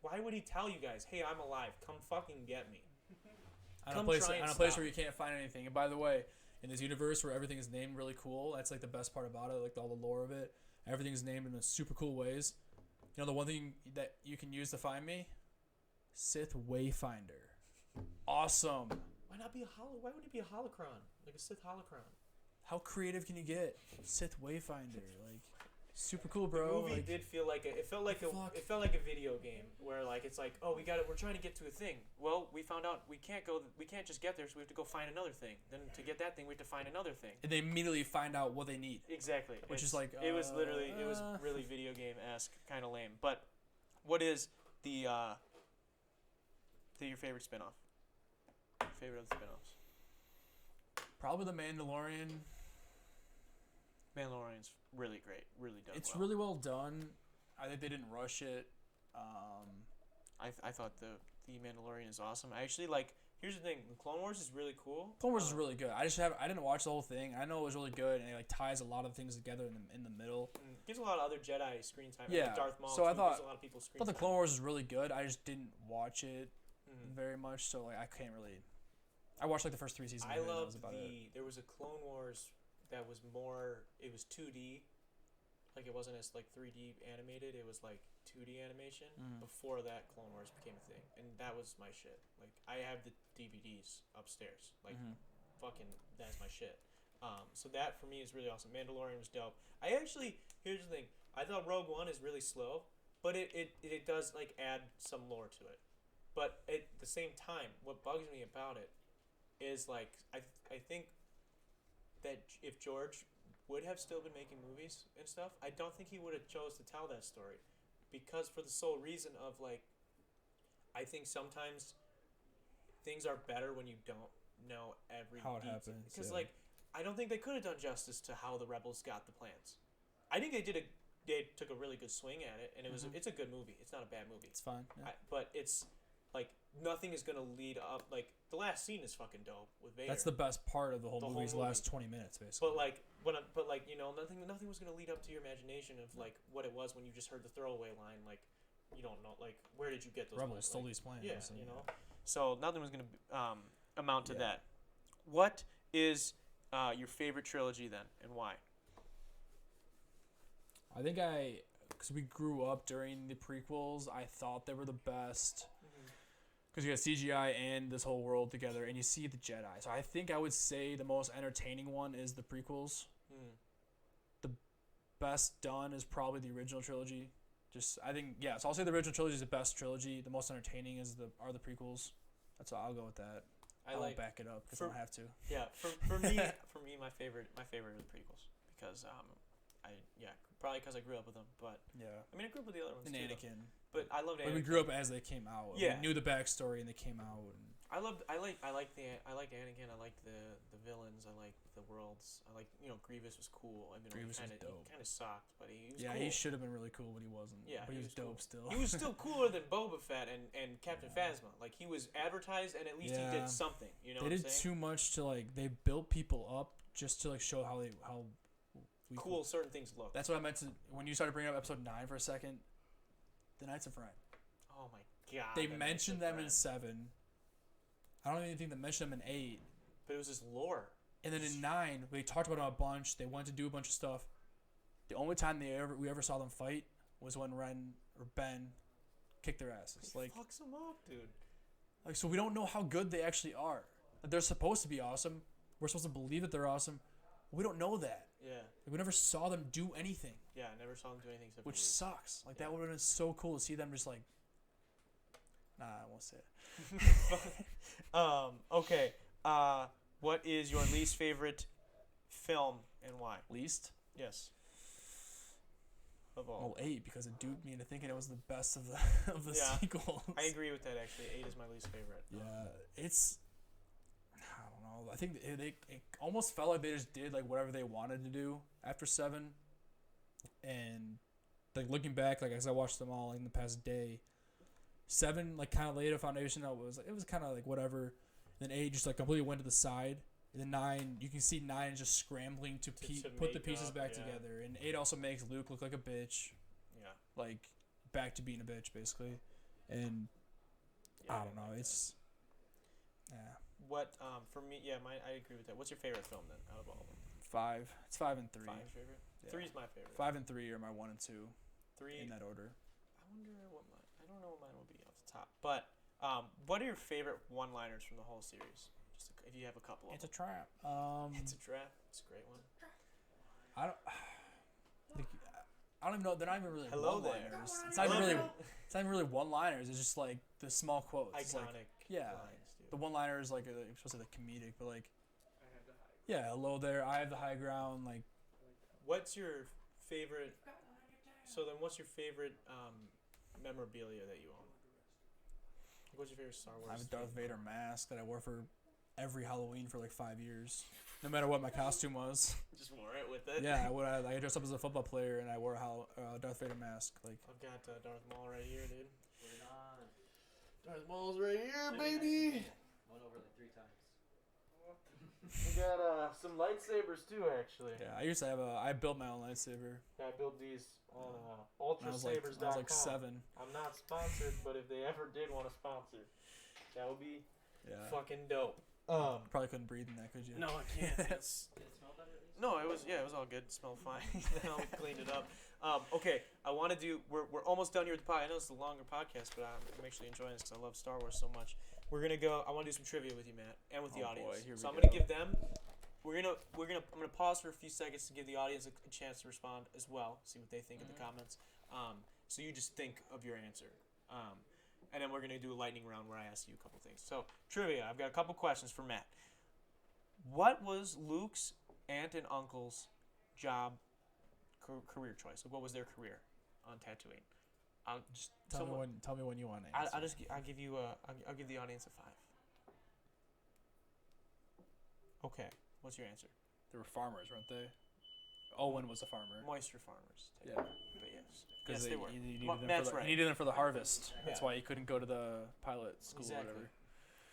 Why would he tell you guys, hey, I'm alive, come fucking get me? On a place where you can't find anything. And by the way, in this universe where everything is named really cool, that's like the best part about it, like all the lore of it. Everything is named in super cool ways. You know the one thing that you can use to find me? Sith Wayfinder. Awesome. Why would it be a holocron? Like a Sith holocron? How creative can you get? Sith Wayfinder, like super cool, bro. The movie did feel like it felt like a video game where like it's like, oh, we're trying to get to a thing. Well, we found out we can't just get there, so we have to go find another thing. Then to get that thing, we have to find another thing. And they immediately find out what they need. Exactly. Which is like it was really video game-esque, kind of lame. But what is your favorite spinoff? Favorite of the spinoffs? Probably The Mandalorian. Mandalorian's really great, really done. It's really well done. I think they didn't rush it. I thought the Mandalorian is awesome. I actually like Here's the thing: the Clone Wars is really cool. Clone Wars is really good. I didn't watch the whole thing. I know it was really good, and it like ties a lot of things together in the middle. Gives a lot of other Jedi screen time. Yeah. Like Darth Maul. So I thought gives a lot of people screen I thought the time. Clone Wars was really good. I just didn't watch it Mhm. very much, so like I can't really. I watched like the first 3 seasons. I of it, and that loved was about it. there was a Clone Wars that was more. It was 2D. Like it wasn't as like 3D animated. It was like 2D animation. Mhm. Before that, Clone Wars became a thing, and that was my shit. Like I have the DVDs upstairs. Like Mhm. fucking, that's my shit. So that for me is really awesome. Mandalorian was dope. Here's the thing. I thought Rogue One is really slow, but it does like add some lore to it. But at the same time, what bugs me about it is like I think that if George would have still been making movies and stuff, I don't think he would have chose to tell that story, because for the sole reason of like, I think sometimes things are better when you don't know every How it detail. happens, Because yeah. like, I don't think they could have done justice to how the rebels got the plans. I think they took a really good swing at it, and it's a good movie. It's not a bad movie. It's fine. Yeah. But it's like nothing is gonna lead up. Like the last scene is fucking dope with Vader. That's the best part of the whole The whole movie's movie. last 20 minutes, basically. But like you know, nothing was gonna lead up to your imagination of like what it was when you just heard the throwaway line. Like you don't know, like where did you get those? Rebels lines? stole Like, these plans. yeah, so, you know. So nothing was gonna amount to Yeah. that. What is your favorite trilogy then, and why? I think because we grew up during the prequels, I thought they were the best. Because you got CGI and this whole world together, and you see the Jedi. So I think I would say the most entertaining one is the prequels. Mm. The best done is probably the original trilogy. I think, yeah. So I'll say the original trilogy is the best trilogy. The most entertaining are the prequels. That's all. I'll go with that. I won't back it up because I don't have to. Yeah, for me, my favorite are the prequels because probably because I grew up with them. But Yeah. I mean, I grew up with the other ones And too. Anakin. But I loved Anakin. But we grew up as they came out. Yeah. We knew the backstory and they came out. And I liked Anakin. I liked the villains. I liked the worlds. I liked Grievous was cool. I mean, Grievous was he dope. kind of sucked, but he was yeah, cool. he should have been really cool, but he wasn't. Yeah, but he was dope cool. still. He was still cooler than Boba Fett and Captain Phasma. Like he was advertised, and at least he Yeah. did something. You know They what I'm did saying? too much to like. They built people up just to like show how we Cool certain things look. That's what I meant to when you started bringing up episode 9 for a second. The Knights of Ren. Oh my god. They the mentioned Knights of them in Ren. 7. I don't even think they mentioned them in 8. But it was just lore. And then in 9, we talked about them a bunch. They went to do a bunch of stuff. The only time we ever saw them fight was when Ren or Ben kicked their asses. He fucks them up, dude. So we don't know how good they actually are. They're supposed to be awesome. We're supposed to believe that they're awesome. We don't know that. Yeah. We never saw them do anything, Yeah, I never saw them do anything except which lose. sucks. Like Yeah. that would have been so cool to see them just like. Nah, I won't say it. Okay. What is your least favorite film and why? Least. Yes. Of all. Well, 8 because it duped me into thinking it was the best of the Yeah. sequels. I agree with that actually. 8 is my least favorite. Yeah, it's. I don't know. I think it almost felt like they just did like whatever they wanted to do after 7, and like looking back, like as I watched them all in the past day, 7 like kind of laid a foundation that was kind of like whatever. Then 8 just like completely went to the side. And then 9, you can see 9 just scrambling to put the make pieces up, back yeah. together. And 8 also makes Luke look like a bitch, Yeah. like back to being a bitch basically. And Yeah, I don't know. It's yeah. What for me? Yeah, I agree with that. What's your favorite film then out of all of them? 5. It's 5 and 3. 5 favorite. Yeah. 3 is my favorite. 5 and 3 are my 1 and 2 3. in that order. I wonder what mine. I don't know what mine will be off the top. But what are your favorite one-liners from the whole series? Just if you have a couple of It's a them. trap. It's a trap. It's a great one. I don't. I don't even know. They're not even really Hello there. one-liners. It's not even really. It's not even really one-liners. It's just like the small quotes. It's Iconic like, yeah. lines, dude. The one-liners like you're supposed to say the comedic, but like. Yeah, hello there. I have the high ground. Like. What's your favorite? So then, what's your favorite memorabilia that you own? What's your favorite Star Wars? I have a Darth Vader mask that I wore for every Halloween for like 5 years, no matter what my costume was. Just wore it with it. Yeah, I dressed up as a football player and I wore a Darth Vader mask. Like. I've got Darth Maul right here, dude. Put it on. Darth Maul's right here, baby. One over We got some lightsabers too, actually. Yeah, I used to have I built my own lightsaber. Yeah, I built these on When I was like ultrasabers.com. 7. I'm not sponsored, but if they ever did want to sponsor, that would be fucking dope. Probably couldn't breathe in that, could you? No, I can't. Did it smell better at least? No, it was all good. It smelled fine. Then we cleaned it up. Okay, I want to do. We're almost done here with the pod. I know it's a longer podcast, but I'm actually enjoying this because I love Star Wars so much. We're gonna go. I want to do some trivia with you, Matt, and with the Oh, audience. boy, here we So I'm go. gonna give them. I'm gonna pause for a few seconds to give the audience a chance to respond as well. See what they think in the comments. So you just think of your answer. And then we're gonna do a lightning round where I ask you a couple things. So trivia. I've got a couple questions for Matt. What was Luke's aunt and uncle's job, career choice? Like, what was their career on Tatooine? I'll just Tell me when you want to answer. I'll give you I'll give the audience a 5. Okay, what's your answer? They were farmers, weren't they? Owen was a farmer. Moisture farmers. Yeah. But yes, they were. You needed, Matt's them for right. you needed them for the harvest. That's Yeah. why he couldn't go to the pilot school Exactly. or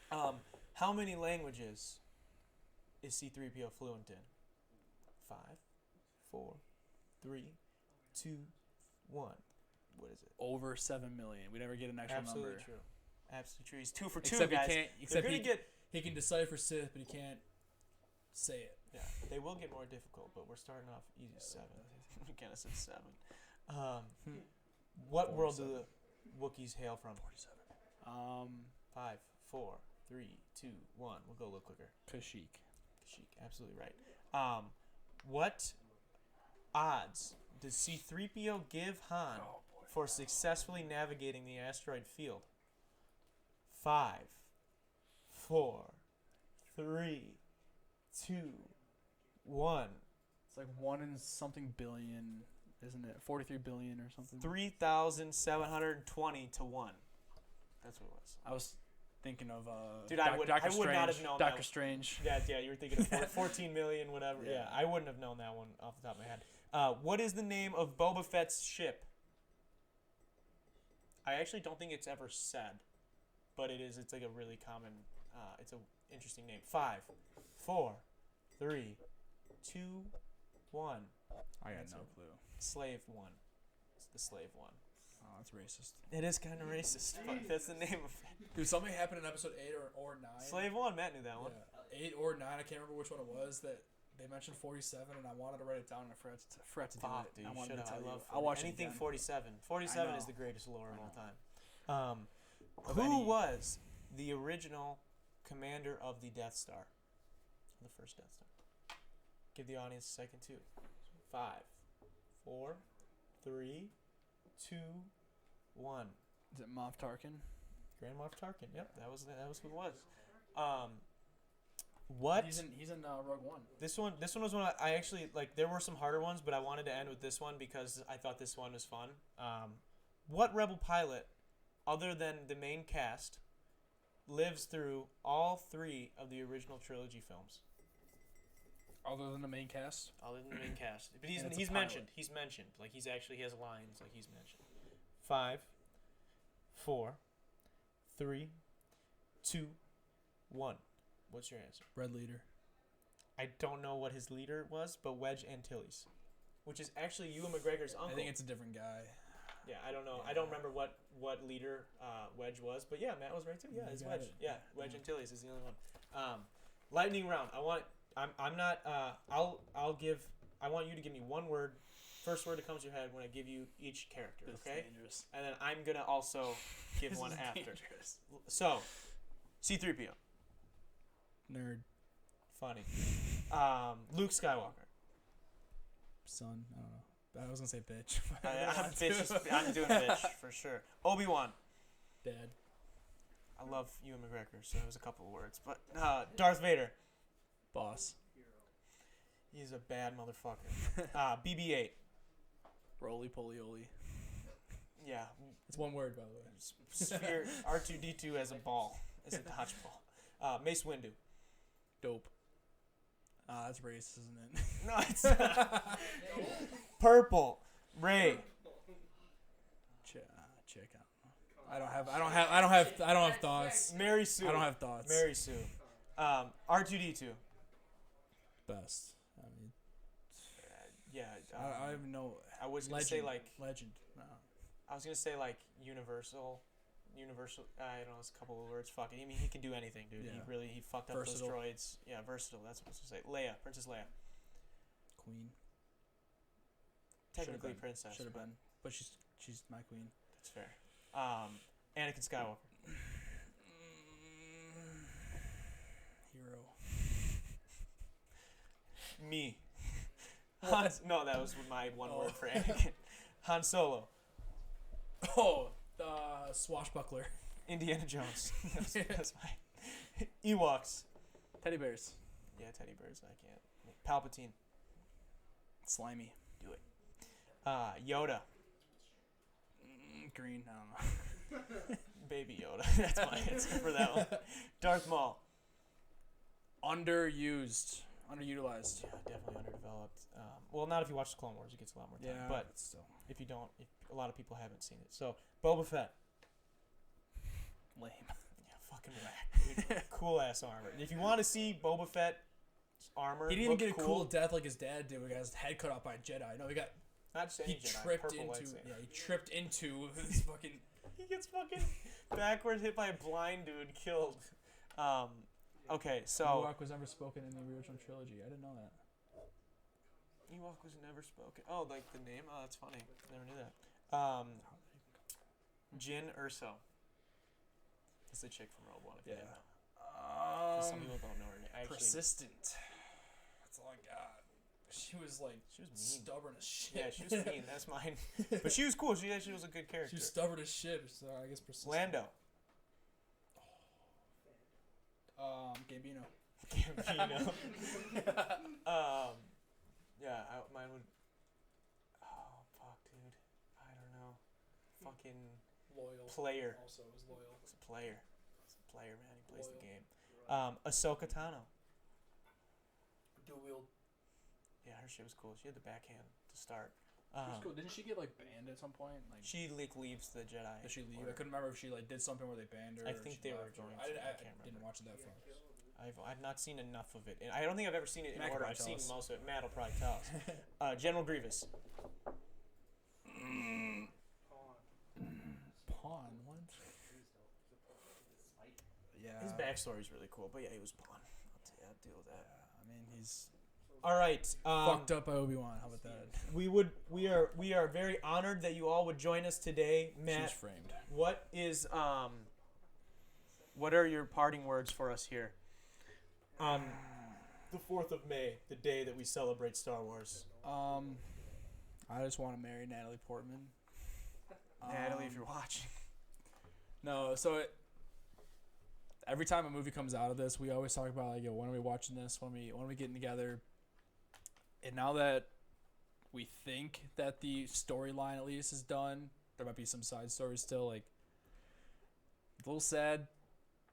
whatever. How many languages is C-3PO fluent in? 5, 4, 3, 2, 1. What is it? Over 7 million. We never get an actual Absolutely number. true. Absolutely true. He's 2 for 2, Except guys. he can't. They're Except gonna he, get. He can decipher Sith, but he can't say it. Yeah, they will get more difficult, but we're starting off easy 7. We kind of said 7. What world do the Wookiees hail from? 47. 5, 4, 3, 2, 1. We'll go a little quicker. Kashyyyk. Chic, absolutely right. What odds does C-3PO give Han for successfully navigating the asteroid field? 5, 4, 3, 2, 1. It's like 1 in something billion, isn't it? 43 billion or something. 3,720 to 1. That's what it was. I was thinking of Dude, I would not have known Doctor that. Strange. Yeah, you were thinking of 14 million, whatever. Yeah, I wouldn't have known that one off the top of my head. What is the name of Boba Fett's ship? I actually don't think it's ever said, but it is. It's like a really common. It's an interesting name. 5, 4, 3, 2, 1. I got That's no it. clue. Slave 1. It's the slave one. Oh, that's racist. It is kind of racist, but that's the name of it. Dude, something happened in episode 8 or 9. Slave 1. Matt knew that one. Yeah, 8 or 9. I can't remember which one it was. That they mentioned 47, and I wanted to write it down, and I forgot to do Fuck, it. dude, I you wanted should to have. tell I you. love I'll watch anything it again. 47. 47 I is know. the greatest lore of I all know. time. Of Who any- was the original commander of the Death Star? The first Death Star. Give the audience a second too. 5, 4, 3, 2, 1. Is it Moff Tarkin? Grand Moff Tarkin. Yep, that was who it was. What? He's in Rogue One. This one was one I actually like. There were some harder ones, but I wanted to end with this one because I thought this one was fun. What Rebel pilot, other than the main cast, lives through all 3 of the original trilogy films? Other than the main cast? Other than the main cast, but And it's a he's pilot. mentioned. He's mentioned. Like he has lines. Like he's mentioned. 5, 4, 3, 2, 1. What's your answer? Red Leader. I don't know what his leader was, but Wedge Antilles, which is actually Ewan McGregor's uncle. I think it's a different guy. Yeah, I don't know. I don't remember what leader Wedge was, but yeah, Matt was right too. Yeah, You it's got Wedge. it. Yeah, Wedge Antilles is the only one. Lightning round. I want you to give me one word. First word that comes to your head when I give you each character, This is okay? dangerous. And then I'm gonna also give This one is after. dangerous. So, C-3PO, Nerd. funny. Luke Skywalker. Son. I don't know. I was gonna say bitch. I'm doing bitch for sure. Obi-Wan. Dad. I love Ewan McGregor, so it was a couple of words. But Darth Vader. Boss. He's a bad motherfucker. BB-8. Roly poly oly. Yeah. It's one word, by the way. Sphere R2-D2 as a ball, as a dodgeball. Mace Windu. Dope. That's racist, isn't it? No, it's not. Purple. Ray. Check out. I don't have thoughts. Mary Sue. I don't have thoughts. Mary Sue. R2-D2. best. I mean, Yeah. I don't even know. I was gonna say like legend. No. I was gonna say like universal. I don't know. It's a couple of words. Fuck it. I mean, he can do anything, dude. Yeah. He fucked up Versatile. those droids. Yeah, versatile. That's what I was gonna say. Leia, Princess Leia. Queen. Technically Should've been. princess. Should have but been, but she's my queen. That's fair. Anakin Skywalker. Hero. Me. No, that was my one word for Anakin. Han Solo. Oh, the swashbuckler. Indiana Jones. That's my Ewoks. Teddy bears. Yeah, teddy bears. I can't. Palpatine. Slimy. Yoda. Green. I don't know. Baby Yoda. That's my answer for that one. Darth Maul. Underutilized. Yeah, definitely underdeveloped. Well, not if you watch the Clone Wars. It gets a lot more time. But still if you don't, a lot of people haven't seen it. So, Boba Fett. lame. Yeah, fucking whack, dude. Cool ass armor. If you want to see Boba Fett's armor, He didn't even look get a cool cool death like his dad did. We got his head cut off by a Jedi. No, Not just any he Jedi, tripped purple into. lightsaber. Yeah, he tripped into this fucking. He gets fucking backwards hit by a blind dude, killed. Okay, so Ewok was never spoken in the original trilogy. I didn't know that. Ewok was never spoken. Oh, like the name? Oh, that's funny. Never knew that. Jyn Erso. That's the chick from Rogue One. If you didn't know. 'Cause some people don't know her name. Actually, Persistent. That's all I got. She was like she was mean. stubborn as shit. Yeah, she was mean. That's mine. But she was cool. She actually was a good character. She was stubborn as shit. So I guess persistent. Lando. Gambino. Gambino. Yeah, mine would. Oh fuck, dude. I don't know. Fucking Loyal. player. Also was loyal. It's a player. It's a player, man. He plays the game. Ahsoka Tano. Dual wield. Yeah, her shit was cool. She had the backhand to start. She was cool. Didn't she get like banned at some point? Like, She leaves the Jedi. did she leave? Order. I couldn't remember if she like did something where they banned her. I or think she they were left, or- going I, to. didn't, I I, can't didn't remember. watch it that far. I've not seen enough of it, and I don't think I've ever seen it in Matt could order. probably I've seen tell us. most of it. Matt will probably tell us. General Grievous. Pawn. What? Yeah. His backstory is really cool, but yeah, he was Pawn. I'll deal with that. I mean, he's All right. fucked up by Obi-Wan. How about that? We are very honored that you all would join us today, Matt. She's framed. What are your parting words for us here on the 4th of May, the day that we celebrate Star Wars? I just want to marry Natalie Portman. Natalie, if you're watching. No, so every time a movie comes out of this, we always talk about like, yo, when are we watching this? When are we getting together? And now that we think that the storyline at least is done, there might be some side stories still. Like, a little sad,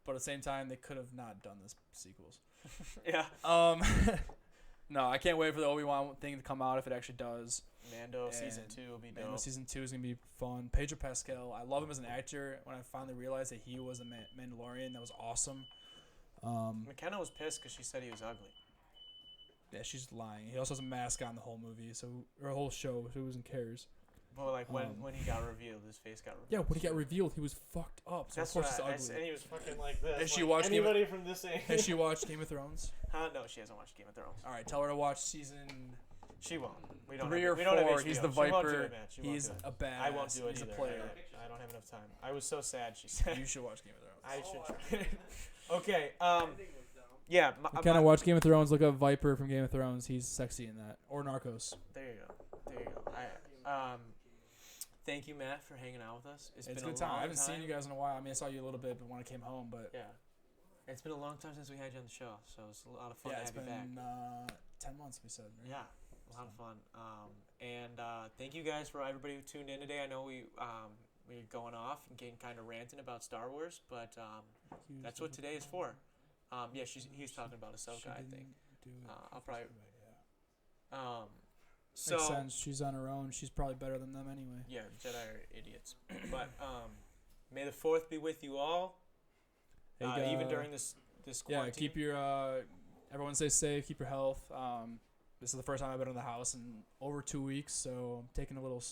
but at the same time, they could have not done this sequels. Yeah. No, I can't wait for the Obi-Wan thing to come out if it actually does. Mando season And 2 will be dope. Mando season 2 is gonna be fun. Pedro Pascal, I love him as an actor. When I finally realized that he was a Mandalorian, that was awesome. McKenna was pissed because she said he was ugly. Yeah, she's lying. He also has a mask on the whole movie, or whole show. Who doesn't cares? But like when he got revealed, his face got revealed. Yeah, when he got revealed, he was fucked up. So That's of course what he's and ugly. he was fucking like this. Has she like, watched Game of- anybody from this age? Has she watched Game of Thrones? No, she hasn't watched Game of Thrones. All right, tell her to watch season She won't. We don't 3 have, or we don't have 4. HBO. He's the She won't do Viper. it, man. She won't He's do it. a badass. I won't do it He's either. a player. I don't have enough time. I was so sad. She said. You should watch Game of Thrones. I should try. Okay. Yeah. Kind of watch Game of Thrones. Look up Viper from Game of Thrones. He's sexy in that. Or Narcos. There you go. Thank you, Matt, for hanging out with us. It's been a good a time. long I haven't seen you guys in a while. I mean, I saw you a little bit, but when I came home, but Yeah. It's been a long time since we had you on the show, so it's a lot of fun yeah, to it's have you been back. 10 months. We said. Right? Yeah, a lot of fun. And thank you guys for everybody who tuned in today. I know we're going off and getting kind of ranting about Star Wars, but that's what today is for. Yeah, he's talking about Ahsoka, I think. I'll probably. So Makes sense. She's on her own. She's probably better than them anyway. yeah, Jedi are idiots. But may the 4th be with you all. Hey, Even during this yeah, quarantine. keep your everyone stay safe, keep your health. This is the first time I've been in the house in over 2 weeks, so I'm taking a little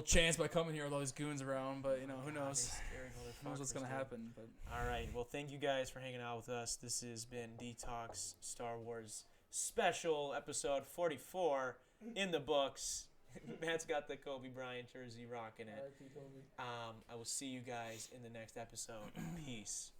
chance by coming here with all these goons around. But who knows? Who knows what's gonna happen? But all right. Well, thank you guys for hanging out with us. This has been Detox Star Wars special episode 44 in the books. Matt's got the Kobe Bryant jersey, rocking it. I will see you guys in the next episode. Peace.